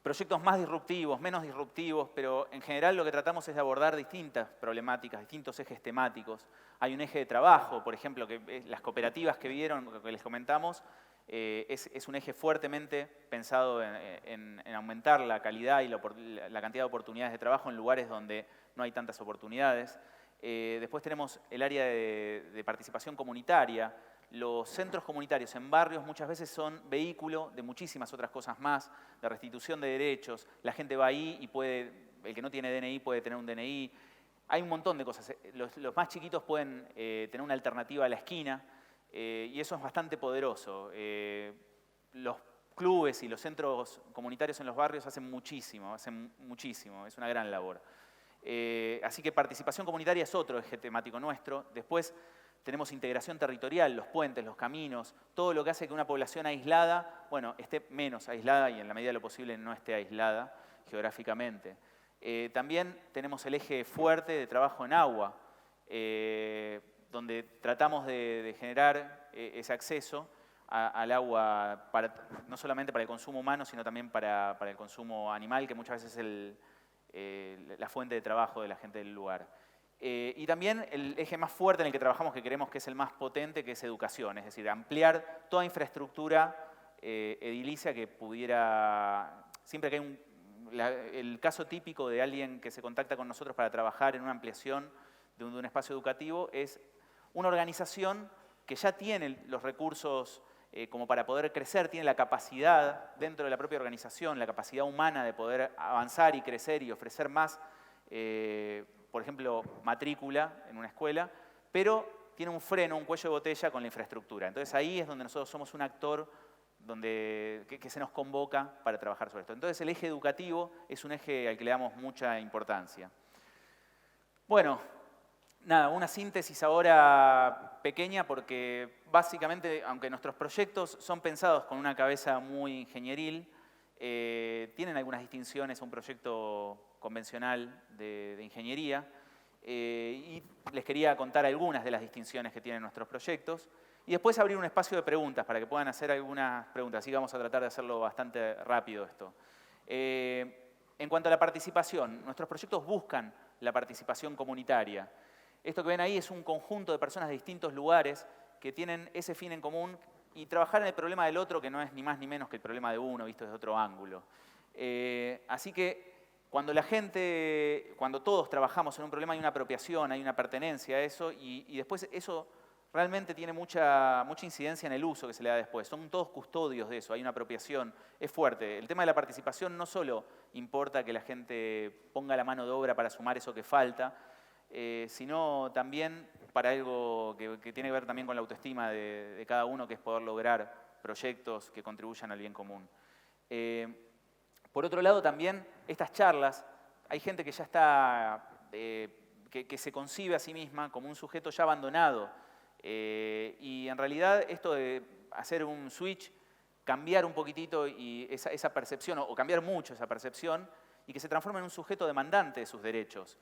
proyectos más disruptivos, menos disruptivos, pero en general lo que tratamos es de abordar distintas problemáticas, distintos ejes temáticos. Hay un eje de trabajo, por ejemplo, que las cooperativas que vieron, que les comentamos, es un eje fuertemente pensado en aumentar la calidad y la cantidad de oportunidades de trabajo en lugares donde no hay tantas oportunidades. Después tenemos el área de participación comunitaria. Los centros comunitarios en barrios muchas veces son vehículo de muchísimas otras cosas más, de restitución de derechos. La gente va ahí y el que no tiene DNI puede tener un DNI. Hay un montón de cosas. Los más chiquitos pueden tener una alternativa a la esquina y eso es bastante poderoso. Los clubes y los centros comunitarios en los barrios hacen muchísimo, es una gran labor. Así que participación comunitaria es otro eje temático nuestro. Después tenemos integración territorial, los puentes, los caminos, todo lo que hace que una población aislada, bueno, esté menos aislada y en la medida de lo posible no esté aislada geográficamente. También tenemos el eje fuerte de trabajo en agua, donde tratamos de generar ese acceso al agua, no solamente para el consumo humano, sino también para el consumo animal, que muchas veces es la fuente de trabajo de la gente del lugar. Y también el eje más fuerte en el que trabajamos, que creemos que es el más potente, que es educación, es decir, ampliar toda infraestructura edilicia que pudiera, siempre que hay el caso típico de alguien que se contacta con nosotros para trabajar en una ampliación de un espacio educativo, es una organización que ya tiene los recursos como para poder crecer, tiene la capacidad dentro de la propia organización, la capacidad humana de poder avanzar y crecer y ofrecer más, por ejemplo, matrícula en una escuela, pero tiene un freno, un cuello de botella con la infraestructura. Entonces ahí es donde nosotros somos un actor que se nos convoca para trabajar sobre esto. Entonces el eje educativo es un eje al que le damos mucha importancia. Bueno, nada, una síntesis ahora pequeña porque básicamente, aunque nuestros proyectos son pensados con una cabeza muy ingenieril, tienen algunas distinciones a un proyecto convencional de ingeniería y les quería contar algunas de las distinciones que tienen nuestros proyectos y después abrir un espacio de preguntas para que puedan hacer algunas preguntas. Así que vamos a tratar de hacerlo bastante rápido esto. En cuanto a la participación, nuestros proyectos buscan la participación comunitaria. Esto que ven ahí es un conjunto de personas de distintos lugares que tienen ese fin en común y trabajar en el problema del otro, que no es ni más ni menos que el problema de uno, visto desde otro ángulo. Así que cuando todos trabajamos en un problema hay una apropiación, hay una pertenencia a eso y después eso realmente tiene mucha incidencia en el uso que se le da después. Son todos custodios de eso, hay una apropiación, es fuerte. El tema de la participación no solo importa que la gente ponga la mano de obra para sumar eso que falta, sino también para algo que tiene que ver también con la autoestima de cada uno, que es poder lograr proyectos que contribuyan al bien común. Por otro lado, también estas charlas, hay gente que ya está, que se concibe a sí misma como un sujeto ya abandonado. Y en realidad esto de hacer un switch, cambiar un poquitito y esa percepción, o cambiar mucho esa percepción, y que se transforme en un sujeto demandante de sus derechos.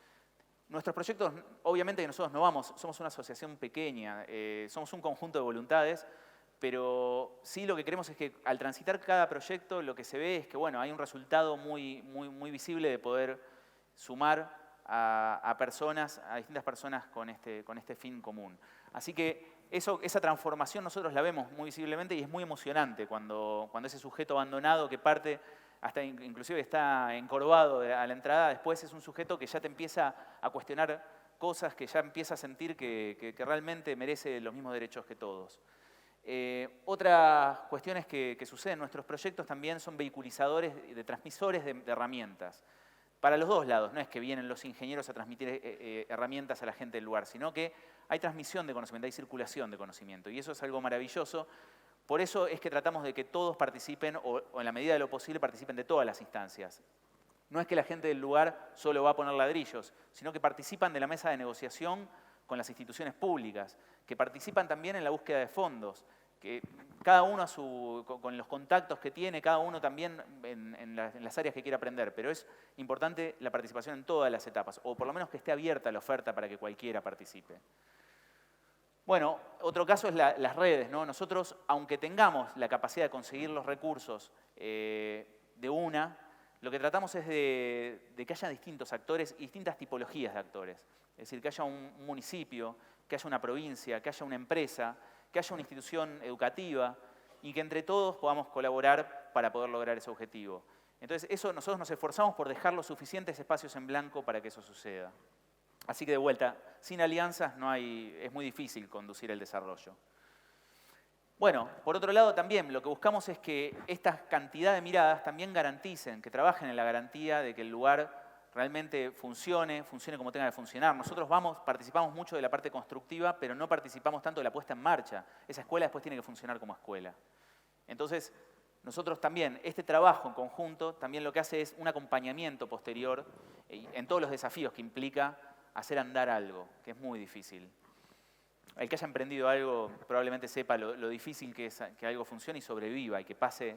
Nuestros proyectos, obviamente que nosotros no vamos, somos una asociación pequeña, somos un conjunto de voluntades, pero sí lo que queremos es que al transitar cada proyecto lo que se ve es que bueno, hay un resultado muy visible de poder sumar a distintas personas con este fin común. Así que esa transformación nosotros la vemos muy visiblemente y es muy emocionante cuando ese sujeto abandonado que parte, hasta inclusive está encorvado a la entrada, después es un sujeto que ya te empieza a cuestionar cosas, que ya empieza a sentir que realmente merece los mismos derechos que todos. Otras cuestiones que suceden en nuestros proyectos también son vehiculizadores de transmisores de herramientas. Para los dos lados, no es que vienen los ingenieros a transmitir herramientas a la gente del lugar, sino que hay transmisión de conocimiento, hay circulación de conocimiento, y eso es algo maravilloso. Por eso es que tratamos de que todos participen, o en la medida de lo posible participen de todas las instancias. No es que la gente del lugar solo va a poner ladrillos, sino que participan de la mesa de negociación con las instituciones públicas, que participan también en la búsqueda de fondos, que cada uno con los contactos que tiene, cada uno también en las áreas que quiere aprender, pero es importante la participación en todas las etapas, o por lo menos que esté abierta la oferta para que cualquiera participe. Bueno, otro caso es las redes, ¿no? Nosotros, aunque tengamos la capacidad de conseguir los recursos lo que tratamos es de que haya distintos actores y distintas tipologías de actores. Es decir, que haya un municipio, que haya una provincia, que haya una empresa, que haya una institución educativa y que entre todos podamos colaborar para poder lograr ese objetivo. Entonces, nosotros nos esforzamos por dejar los suficientes espacios en blanco para que eso suceda. Así que de vuelta, sin alianzas es muy difícil conducir el desarrollo. Bueno, por otro lado también lo que buscamos es que esta cantidad de miradas también garanticen, que trabajen en la garantía de que el lugar realmente funcione como tenga que funcionar. Nosotros participamos mucho de la parte constructiva, pero no participamos tanto de la puesta en marcha. Esa escuela después tiene que funcionar como escuela. Entonces, nosotros también, este trabajo en conjunto, también lo que hace es un acompañamiento posterior en todos los desafíos que implica hacer andar algo, que es muy difícil. El que haya emprendido algo probablemente sepa lo difícil que es que algo funcione y sobreviva y que pase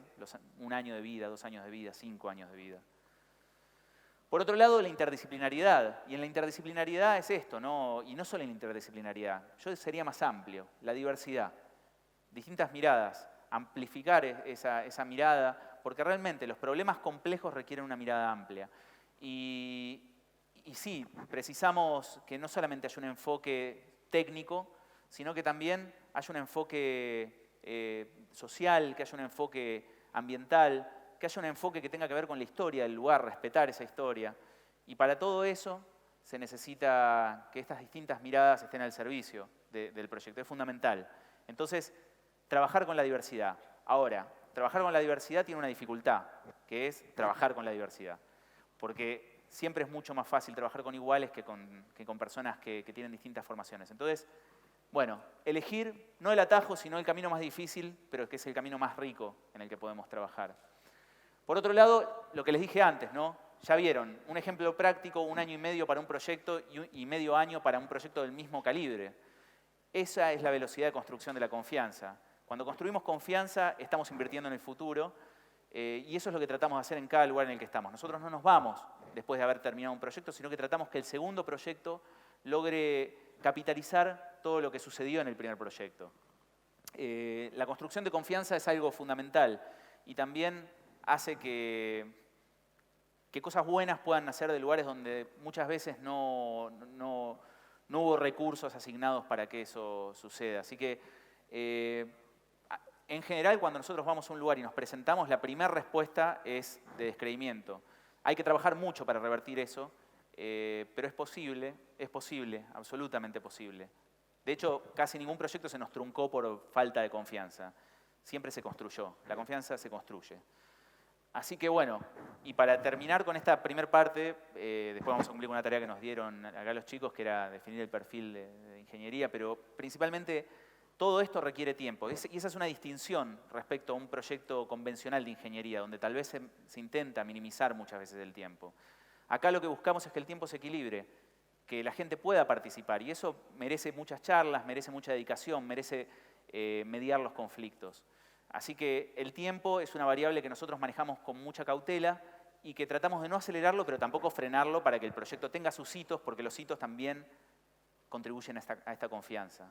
1 año de vida, 2 años de vida, 5 años de vida. Por otro lado, la interdisciplinariedad. Y en la interdisciplinariedad es esto, ¿no? Y no solo en la interdisciplinariedad. Yo sería más amplio, la diversidad. Distintas miradas, amplificar esa mirada, porque realmente los problemas complejos requieren una mirada amplia. Y sí, precisamos que no solamente haya un enfoque técnico, sino que también haya un enfoque social, que haya un enfoque ambiental, que haya un enfoque que tenga que ver con la historia del lugar, respetar esa historia. Y para todo eso se necesita que estas distintas miradas estén al servicio del proyecto, es fundamental. Entonces, trabajar con la diversidad. Ahora, trabajar con la diversidad tiene una dificultad, que es trabajar con la diversidad. Porque siempre es mucho más fácil trabajar con iguales que con personas que tienen distintas formaciones. Entonces, bueno, elegir no el atajo, sino el camino más difícil, pero que es el camino más rico en el que podemos trabajar. Por otro lado, lo que les dije antes, ¿no? Ya vieron, un ejemplo práctico, 1 año y medio para un proyecto y medio año para un proyecto del mismo calibre. Esa es la velocidad de construcción de la confianza. Cuando construimos confianza, estamos invirtiendo en el futuro y eso es lo que tratamos de hacer en cada lugar en el que estamos. Nosotros no nos vamos después de haber terminado un proyecto, sino que tratamos que el segundo proyecto logre capitalizar todo lo que sucedió en el primer proyecto. La construcción de confianza es algo fundamental y también hace que cosas buenas puedan nacer de lugares donde muchas veces no hubo recursos asignados para que eso suceda. Así que, en general, cuando nosotros vamos a un lugar y nos presentamos, la primera respuesta es de descreimiento. Hay que trabajar mucho para revertir eso, pero es posible, absolutamente posible. De hecho, casi ningún proyecto se nos truncó por falta de confianza. Siempre se construyó, la confianza se construye. Así que bueno, y para terminar con esta primera parte, después vamos a cumplir con una tarea que nos dieron acá los chicos, que era definir el perfil de ingeniería, pero principalmente todo esto requiere tiempo. Y esa es una distinción respecto a un proyecto convencional de ingeniería, donde tal vez se intenta minimizar muchas veces el tiempo. Acá lo que buscamos es que el tiempo se equilibre, que la gente pueda participar, y eso merece muchas charlas, merece mucha dedicación, merece mediar los conflictos. Así que el tiempo es una variable que nosotros manejamos con mucha cautela y que tratamos de no acelerarlo, pero tampoco frenarlo para que el proyecto tenga sus hitos, porque los hitos también contribuyen a esta confianza.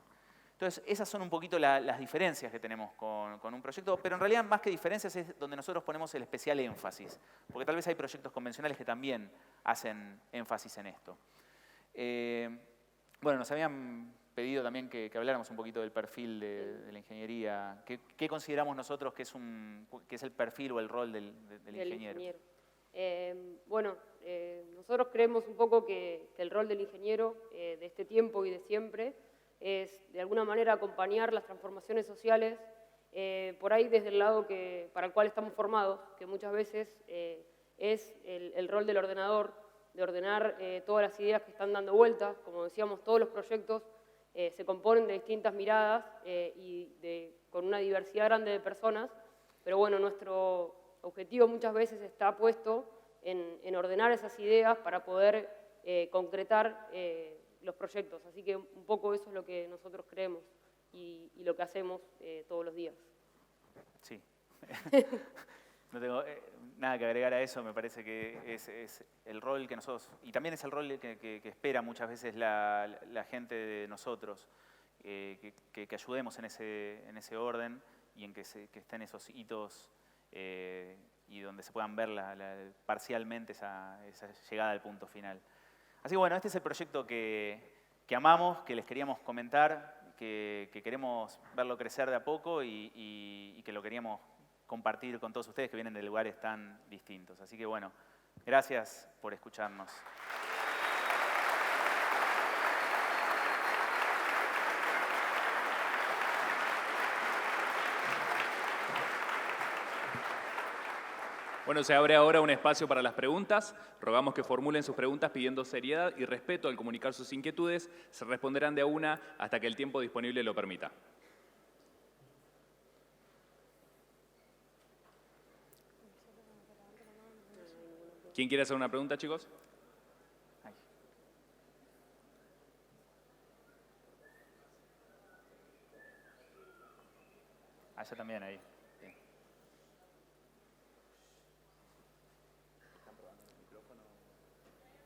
Entonces, esas son un poquito las diferencias que tenemos con un proyecto, pero en realidad más que diferencias es donde nosotros ponemos el especial énfasis, porque tal vez hay proyectos convencionales que también hacen énfasis en esto. Bueno, nos habían pedido también que habláramos un poquito del perfil de la ingeniería. ¿Qué consideramos nosotros que es el perfil o el rol del ingeniero? Nosotros creemos un poco que el rol del ingeniero de este tiempo y de siempre es de alguna manera acompañar las transformaciones sociales, por ahí desde el lado para el cual estamos formados, que muchas veces es el rol del ordenador, de ordenar todas las ideas que están dando vueltas. Como decíamos, todos los proyectos se componen de distintas miradas con una diversidad grande de personas, pero bueno, nuestro objetivo muchas veces está puesto en ordenar esas ideas para poder concretar los proyectos. Así que un poco eso es lo que nosotros creemos y lo que hacemos todos los días. Sí. No tengo nada que agregar a eso, me parece que es el rol que nosotros, y también es el rol que espera muchas veces la gente de nosotros, que ayudemos en ese orden y en que estén esos hitos y donde se puedan ver parcialmente esa llegada al punto final. Así que bueno, este es el proyecto que amamos, que les queríamos comentar, que queremos verlo crecer de a poco y que lo queríamos compartir con todos ustedes que vienen de lugares tan distintos. Así que bueno, gracias por escucharnos. Bueno, se abre ahora un espacio para las preguntas. Rogamos que formulen sus preguntas pidiendo seriedad y respeto al comunicar sus inquietudes. Se responderán de a una hasta que el tiempo disponible lo permita. ¿Quién quiere hacer una pregunta, chicos? Ahí. Allá también, ahí. Sí. Están probando el micrófono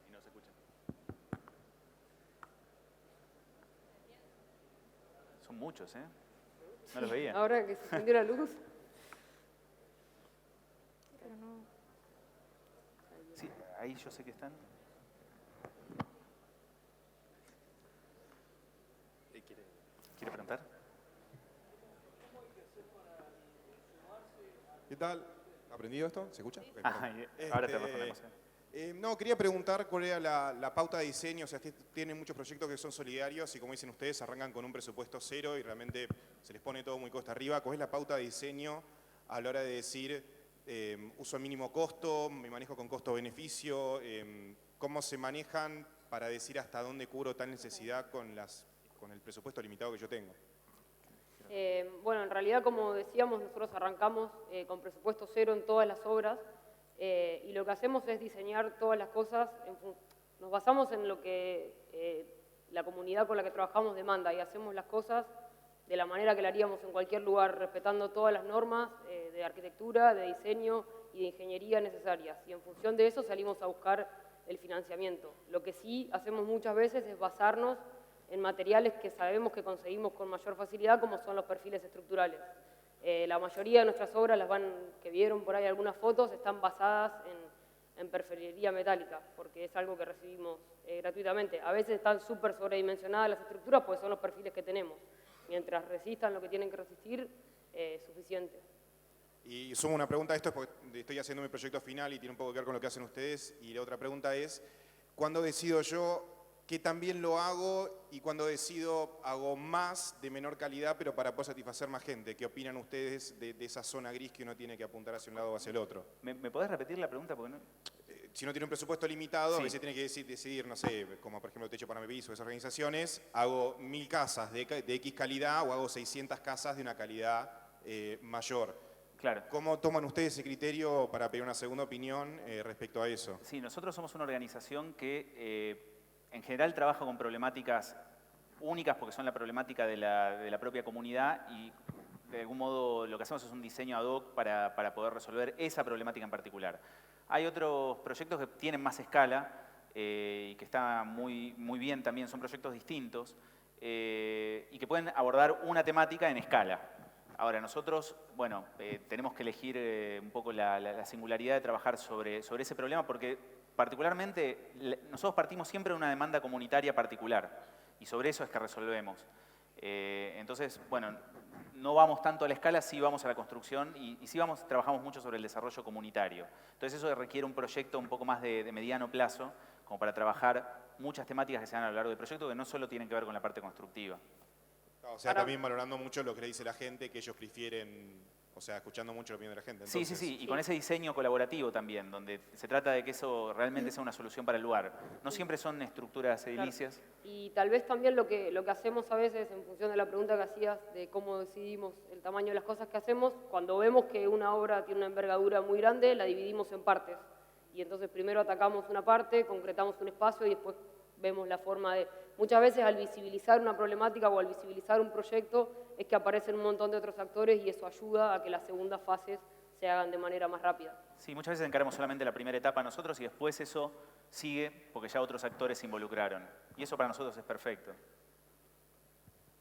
y no se escucha. Son muchos, ¿eh? No los veía. Ahora que se prendió la luz. Sí, ahí yo sé que están. ¿Quiere preguntar? ¿Qué tal? ¿Aprendido esto? ¿Se escucha? Ok, Ah, ahora te respondemos. No, quería preguntar cuál era la pauta de diseño. O sea, tienen muchos proyectos que son solidarios y como dicen ustedes, arrancan con un presupuesto cero y realmente se les pone todo muy costa arriba. ¿Cuál es la pauta de diseño a la hora de decir uso el mínimo costo, me manejo con costo-beneficio? ¿Cómo se manejan para decir hasta dónde cubro tal necesidad con el presupuesto limitado que yo tengo? Bueno, en realidad, como decíamos, nosotros arrancamos con presupuesto cero en todas las obras y lo que hacemos es diseñar todas las cosas, nos basamos en lo que la comunidad con la que trabajamos demanda y hacemos las cosas de la manera que la haríamos en cualquier lugar, respetando todas las normas de arquitectura, de diseño y de ingeniería necesarias. Y en función de eso salimos a buscar el financiamiento. Lo que sí hacemos muchas veces es basarnos en materiales que sabemos que conseguimos con mayor facilidad, como son los perfiles estructurales. La mayoría de nuestras obras, que vieron por ahí algunas fotos, están basadas en perfilería metálica, porque es algo que recibimos gratuitamente. A veces están súper sobredimensionadas las estructuras, porque son los perfiles que tenemos. Mientras resistan lo que tienen que resistir, suficiente. Y sumo una pregunta a esto, porque estoy haciendo mi proyecto final y tiene un poco que ver con lo que hacen ustedes. Y la otra pregunta es, ¿cuándo decido yo que también lo hago y cuando decido hago más de menor calidad, pero para poder satisfacer más gente? ¿Qué opinan ustedes de esa zona gris que uno tiene que apuntar hacia un lado o hacia el otro? ¿Me podés repetir la pregunta? Porque no... Si uno tiene un presupuesto limitado, Sí. a veces tiene que decidir, no sé, como por ejemplo Techo para Mepis o esas organizaciones, hago 1000 casas de X calidad o hago 600 casas de una calidad mayor. Claro. ¿Cómo toman ustedes ese criterio para pedir una segunda opinión respecto a eso? Sí, nosotros somos una organización que en general trabaja con problemáticas únicas porque son la problemática de la propia comunidad y de algún modo lo que hacemos es un diseño ad hoc para poder resolver esa problemática en particular. Hay otros proyectos que tienen más escala y que están muy bien también, son proyectos distintos y que pueden abordar una temática en escala. Ahora, nosotros, bueno, tenemos que elegir un poco la singularidad de trabajar sobre ese problema porque particularmente nosotros partimos siempre de una demanda comunitaria particular y sobre eso es que resolvemos. Entonces, bueno, no vamos tanto a la escala, sí vamos a la construcción y sí trabajamos mucho sobre el desarrollo comunitario. Entonces eso requiere un proyecto un poco más de mediano plazo, como para trabajar muchas temáticas que se dan a lo largo del proyecto que no solo tienen que ver con la parte constructiva. O sea, también valorando mucho lo que le dice la gente, que ellos prefieren, o sea, escuchando mucho la opinión de la gente. Entonces, Sí, y con ese diseño colaborativo también, donde se trata de que eso realmente sea una solución para el lugar. No siempre son estructuras edilicias. Claro. Y tal vez también lo que hacemos a veces, en función de la pregunta que hacías, de cómo decidimos el tamaño de las cosas que hacemos, cuando vemos que una obra tiene una envergadura muy grande, la dividimos en partes. Y entonces primero atacamos una parte, concretamos un espacio y después vemos la forma de... Muchas veces al visibilizar una problemática o al visibilizar un proyecto es que aparecen un montón de otros actores y eso ayuda a que las segundas fases se hagan de manera más rápida. Sí, muchas veces encaramos solamente la primera etapa nosotros y después eso sigue porque ya otros actores se involucraron. Y eso para nosotros es perfecto.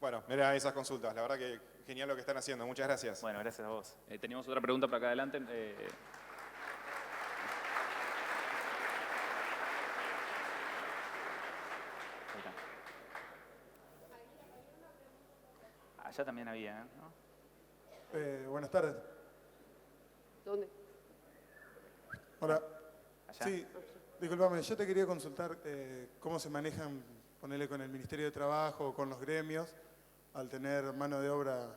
bueno, era esas consultas. La verdad que genial lo que están haciendo. Muchas gracias. Bueno, gracias a vos. Teníamos otra pregunta para acá adelante. Ahí está. Allá también había, ¿no? Buenas tardes. ¿Dónde? Hola. Allá. Sí, discúlpame, yo te quería consultar cómo se manejan, ponerle con el Ministerio de Trabajo o con los gremios, al tener mano de obra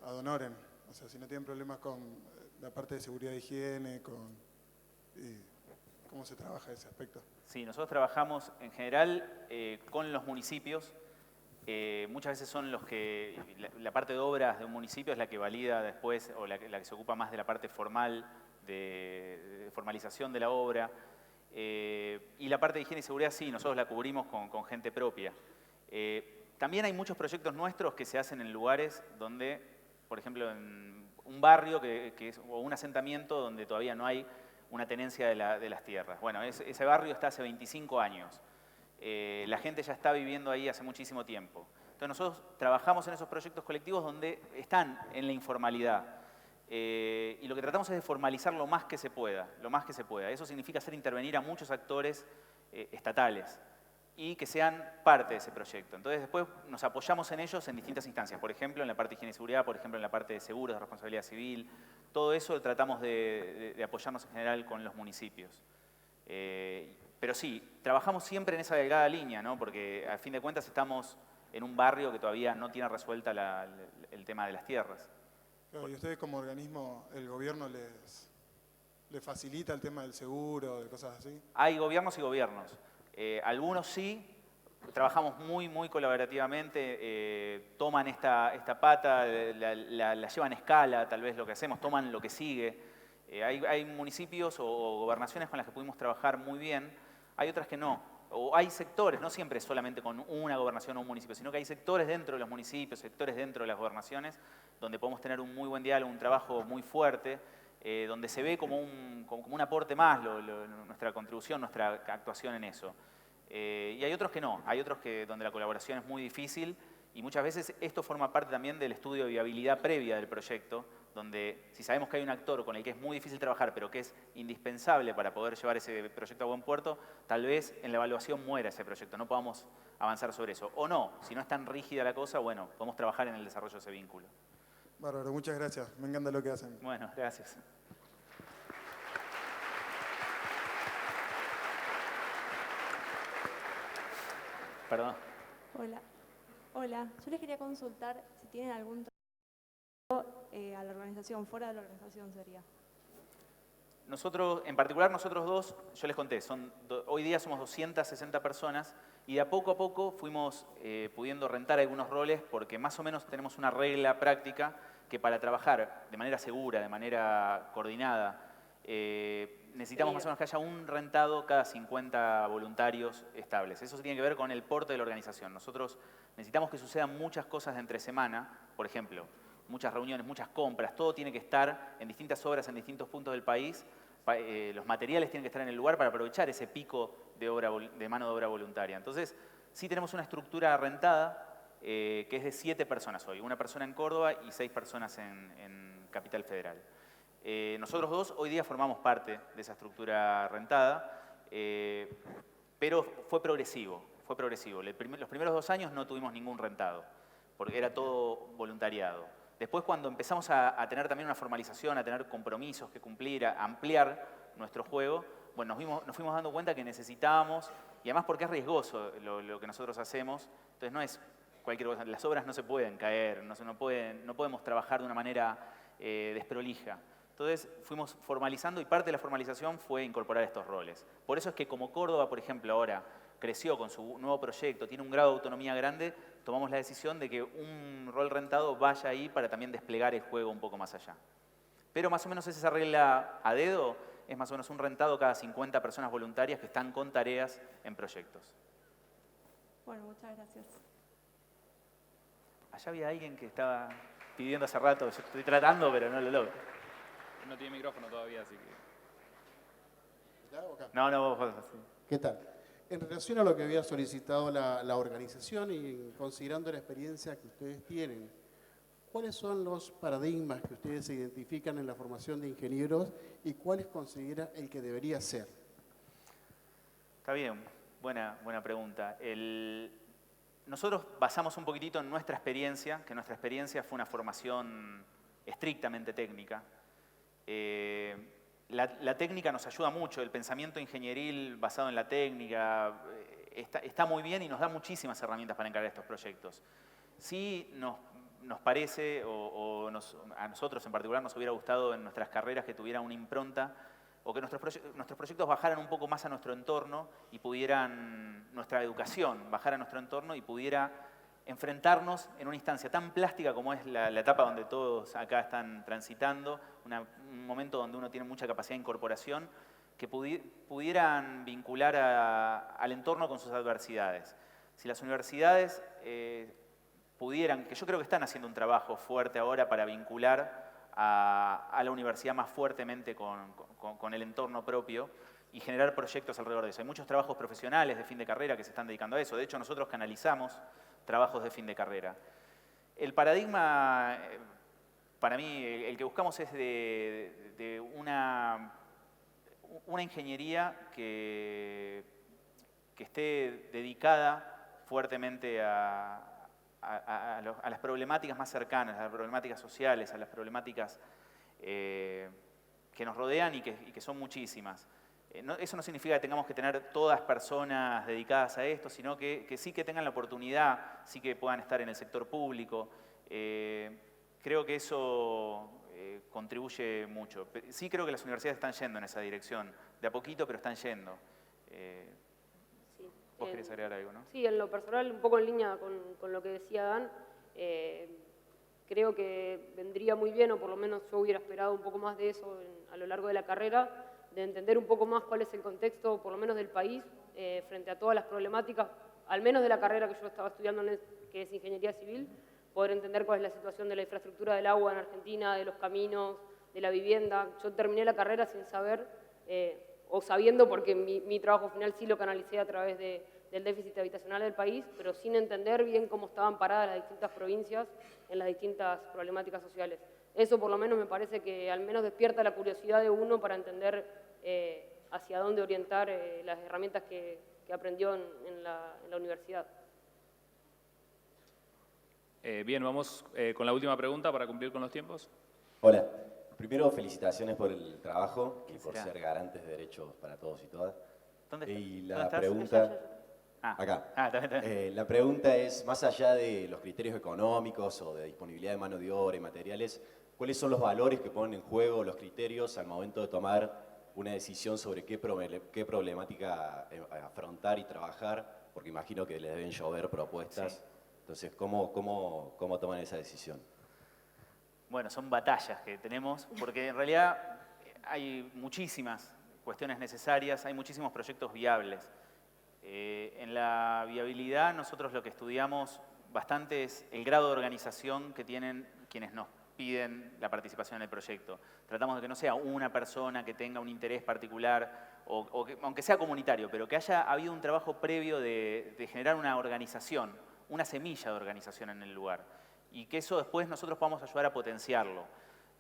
ad honorem. O sea, si no tienen problemas con la parte de seguridad e higiene, ¿cómo se trabaja ese aspecto? Sí, nosotros trabajamos en general con los municipios. Muchas veces son los que, la parte de obras de un municipio es la que valida después, o la que se ocupa más de la parte formal, de formalización de la obra. Y la parte de higiene y seguridad sí, nosotros la cubrimos con gente propia. También hay muchos proyectos nuestros que se hacen en lugares donde, por ejemplo, en un barrio o un asentamiento donde todavía no hay una tenencia de las tierras. Bueno, ese barrio está hace 25 años. La gente ya está viviendo ahí hace muchísimo tiempo. Entonces nosotros trabajamos en esos proyectos colectivos donde están en la informalidad. Y lo que tratamos es de formalizar lo más que se pueda, Eso significa hacer intervenir a muchos actores estatales y que sean parte de ese proyecto. Entonces después nos apoyamos en ellos en distintas instancias, por ejemplo en la parte de higiene y seguridad, por ejemplo en la parte de seguros, de responsabilidad civil. Todo eso tratamos de apoyarnos en general con los municipios. Pero sí, trabajamos siempre en esa delgada línea, ¿no? Porque a fin de cuentas estamos en un barrio que todavía no tiene resuelta el tema de las tierras. Claro, y ustedes como organismo, ¿el gobierno les facilita el tema del seguro, de cosas así? Hay gobiernos y gobiernos. Algunos sí, trabajamos muy colaborativamente, toman esta pata, la llevan a escala, tal vez lo que hacemos, toman lo que sigue. Hay municipios o gobernaciones con las que pudimos trabajar muy bien, hay otras que no. O hay sectores, no siempre solamente con una gobernación o un municipio, sino que hay sectores dentro de los municipios, sectores dentro de las gobernaciones, donde podemos tener un muy buen diálogo, un trabajo muy fuerte, donde se ve como un aporte más nuestra contribución, nuestra actuación en eso. Y hay otros que no, hay otros donde la colaboración es muy difícil y muchas veces esto forma parte también del estudio de viabilidad previa del proyecto, donde si sabemos que hay un actor con el que es muy difícil trabajar, pero que es indispensable para poder llevar ese proyecto a buen puerto, tal vez en la evaluación muera ese proyecto, no podamos avanzar sobre eso. O no, si no es tan rígida la cosa, bueno, podemos trabajar en el desarrollo de ese vínculo. Bárbaro, muchas gracias. Me encanta lo que hacen. Bueno, gracias. Perdón. Hola, yo les quería consultar si tienen algún trabajo a la organización, fuera de la organización sería. Nosotros, en particular nosotros dos, yo les conté, hoy día somos 260 personas y de a poco fuimos pudiendo rentar algunos roles porque más o menos tenemos una regla práctica que para trabajar de manera segura, de manera coordinada, necesitamos más o menos que haya un rentado cada 50 voluntarios estables. Eso tiene que ver con el porte de la organización. Nosotros necesitamos que sucedan muchas cosas de entre semana, por ejemplo, muchas reuniones, muchas compras, todo tiene que estar en distintas obras, en distintos puntos del país. Los materiales tienen que estar en el lugar para aprovechar ese pico de mano de obra voluntaria. Entonces, sí tenemos una estructura rentada que es de 7 personas hoy. Una persona en Córdoba y 6 personas en Capital Federal. Nosotros dos hoy día formamos parte de esa estructura rentada, pero fue progresivo. Los primeros 2 años no tuvimos ningún rentado, porque era todo voluntariado. Después, cuando empezamos a tener también una formalización, a tener compromisos que cumplir, a ampliar nuestro juego, bueno, nos fuimos dando cuenta que necesitábamos y además porque es riesgoso lo que nosotros hacemos, entonces no es cualquier cosa, las obras no se pueden caer, no podemos trabajar de una manera desprolija. Entonces fuimos formalizando y parte de la formalización fue incorporar estos roles. Por eso es que como Córdoba, por ejemplo, ahora creció con su nuevo proyecto, tiene un grado de autonomía grande, tomamos la decisión de que un rol rentado vaya ahí para también desplegar el juego un poco más allá. Pero más o menos es esa regla a dedo, es más o menos un rentado cada 50 personas voluntarias que están con tareas en proyectos. Bueno, muchas gracias. Allá había alguien que estaba pidiendo hace rato, yo estoy tratando, pero no lo logro. No tiene micrófono todavía, así que... ¿Está o acá? No, vos sí. ¿Qué tal? En relación a lo que había solicitado la organización y considerando la experiencia que ustedes tienen, ¿cuáles son los paradigmas que ustedes identifican en la formación de ingenieros y cuáles considera el que debería ser? Está bien, buena pregunta. Nosotros basamos un poquitito en nuestra experiencia, que nuestra experiencia fue una formación estrictamente técnica. La técnica nos ayuda mucho, el pensamiento ingenieril basado en la técnica está muy bien y nos da muchísimas herramientas para encarar estos proyectos. Sí nos parece, a nosotros en particular nos hubiera gustado en nuestras carreras que tuvieran una impronta o que nuestros proyectos bajaran un poco más a nuestro entorno y nuestra educación bajara a nuestro entorno y pudiera enfrentarnos en una instancia tan plástica como es la etapa donde todos acá están transitando, un momento donde uno tiene mucha capacidad de incorporación, que pudieran vincular al entorno con sus adversidades. Si las universidades pudieran, que yo creo que están haciendo un trabajo fuerte ahora para vincular a la universidad más fuertemente con el entorno propio y generar proyectos alrededor de eso. Hay muchos trabajos profesionales de fin de carrera que se están dedicando a eso. De hecho, nosotros canalizamos trabajos de fin de carrera. El paradigma, para mí, el que buscamos es de una ingeniería que esté dedicada fuertemente a las problemáticas más cercanas, a las problemáticas sociales, a las problemáticas que nos rodean y que son muchísimas. Eso no significa que tengamos que tener todas personas dedicadas a esto, sino que sí que tengan la oportunidad, sí que puedan estar en el sector público. Creo que eso contribuye mucho. Sí creo que las universidades están yendo en esa dirección, de a poquito, pero están yendo. Sí. ¿Vos querés agregar algo, no? Sí, en lo personal, un poco en línea con lo que decía Dan, creo que vendría muy bien, o por lo menos yo hubiera esperado un poco más de eso a lo largo de la carrera, de entender un poco más cuál es el contexto, por lo menos del país, frente a todas las problemáticas, al menos de la carrera que yo estaba estudiando, que es Ingeniería Civil, poder entender cuál es la situación de la infraestructura del agua en Argentina, de los caminos, de la vivienda. Yo terminé la carrera sin saber, o sabiendo porque mi trabajo final sí lo canalicé a través del déficit habitacional del país, pero sin entender bien cómo estaban paradas las distintas provincias en las distintas problemáticas sociales. Eso por lo menos me parece que al menos despierta la curiosidad de uno para entender hacia dónde orientar las herramientas que aprendió en la universidad. Bien, vamos con la última pregunta para cumplir con los tiempos. Hola. Primero, felicitaciones por el trabajo y por será? ser garantes de derechos para todos y todas. ¿Dónde Y ¿Dónde la estás? pregunta... Ah. Acá. Está bien. La pregunta es, más allá de los criterios económicos o de disponibilidad de mano de obra y materiales, ¿cuáles son los valores que ponen en juego los criterios al momento de tomar una decisión sobre qué problemática afrontar y trabajar? Porque imagino que les deben llover propuestas. Sí. Entonces, ¿cómo toman esa decisión? Bueno, son batallas que tenemos, porque en realidad hay muchísimas cuestiones necesarias, hay muchísimos proyectos viables. En la viabilidad nosotros lo que estudiamos bastante es el grado de organización que tienen quienes nos piden la participación en el proyecto. Tratamos de que no sea una persona que tenga un interés particular, aunque sea comunitario, pero que haya habido un trabajo previo de generar una organización, una semilla de organización en el lugar, y que eso después nosotros podamos ayudar a potenciarlo.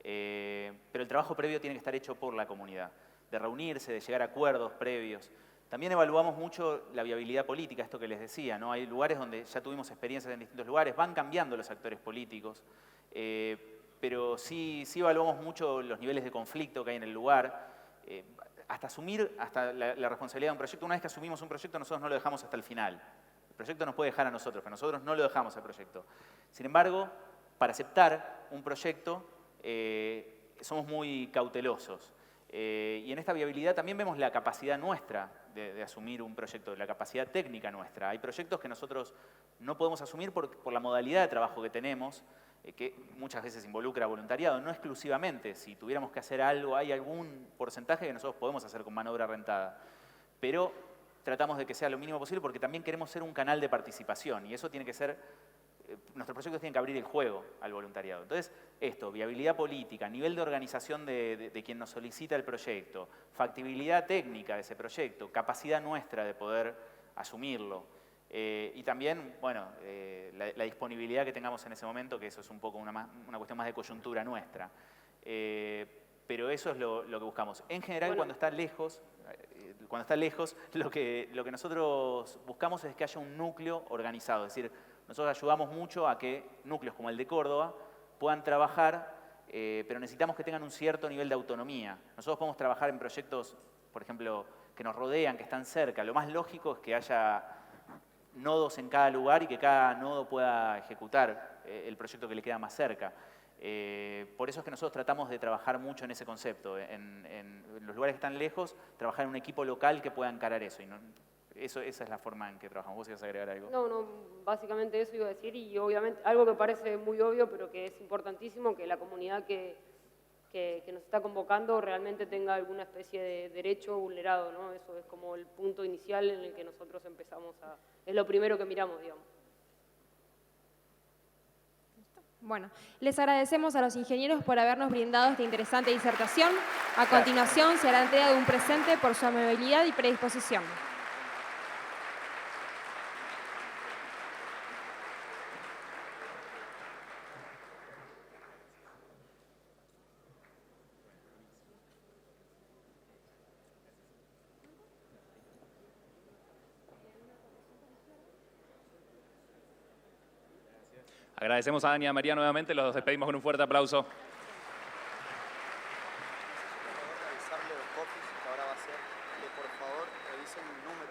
Pero el trabajo previo tiene que estar hecho por la comunidad, de reunirse, de llegar a acuerdos previos. También evaluamos mucho la viabilidad política, esto que les decía, ¿no? Hay lugares donde ya tuvimos experiencias en distintos lugares, van cambiando los actores políticos, pero sí evaluamos mucho los niveles de conflicto que hay en el lugar. hasta asumir la responsabilidad de un proyecto. Una vez que asumimos un proyecto, nosotros no lo dejamos hasta el final. El proyecto nos puede dejar a nosotros, pero nosotros no lo dejamos al proyecto. Sin embargo, para aceptar un proyecto, somos muy cautelosos. Y en esta viabilidad también vemos la capacidad nuestra de asumir un proyecto, la capacidad técnica nuestra. Hay proyectos que nosotros no podemos asumir por la modalidad de trabajo que tenemos, que muchas veces involucra voluntariado, no exclusivamente. Si tuviéramos que hacer algo, hay algún porcentaje que nosotros podemos hacer con mano de obra rentada. Pero tratamos de que sea lo mínimo posible porque también queremos ser un canal de participación y eso tiene que ser, nuestros proyectos tienen que abrir el juego al voluntariado. Entonces, esto, viabilidad política, nivel de organización de quien nos solicita el proyecto, factibilidad técnica de ese proyecto, capacidad nuestra de poder asumirlo. Y también, bueno, la disponibilidad que tengamos en ese momento, que eso es un poco una cuestión más de coyuntura nuestra. Pero eso es lo que buscamos. En general, Bueno. cuando está lejos, lo que nosotros buscamos es que haya un núcleo organizado. Es decir, nosotros ayudamos mucho a que núcleos como el de Córdoba puedan trabajar, pero necesitamos que tengan un cierto nivel de autonomía. Nosotros podemos trabajar en proyectos, por ejemplo, que nos rodean, que están cerca. Lo más lógico es que haya nodos en cada lugar y que cada nodo pueda ejecutar el proyecto que le queda más cerca. Por eso es que nosotros tratamos de trabajar mucho en ese concepto. En los lugares que están lejos, trabajar en un equipo local que pueda encarar eso. Y esa es la forma en que trabajamos. ¿Vos ibas a agregar algo? No, básicamente eso iba a decir y obviamente algo que parece muy obvio pero que es importantísimo, que la comunidad que nos está convocando realmente tenga alguna especie de derecho vulnerado, ¿no? Eso es como el punto inicial en el que nosotros empezamos es lo primero que miramos, digamos. Bueno, les agradecemos a los ingenieros por habernos brindado esta interesante disertación. A continuación se hará entrega de un presente por su amabilidad y predisposición. Agradecemos a Dani y a María nuevamente, los despedimos con un fuerte aplauso.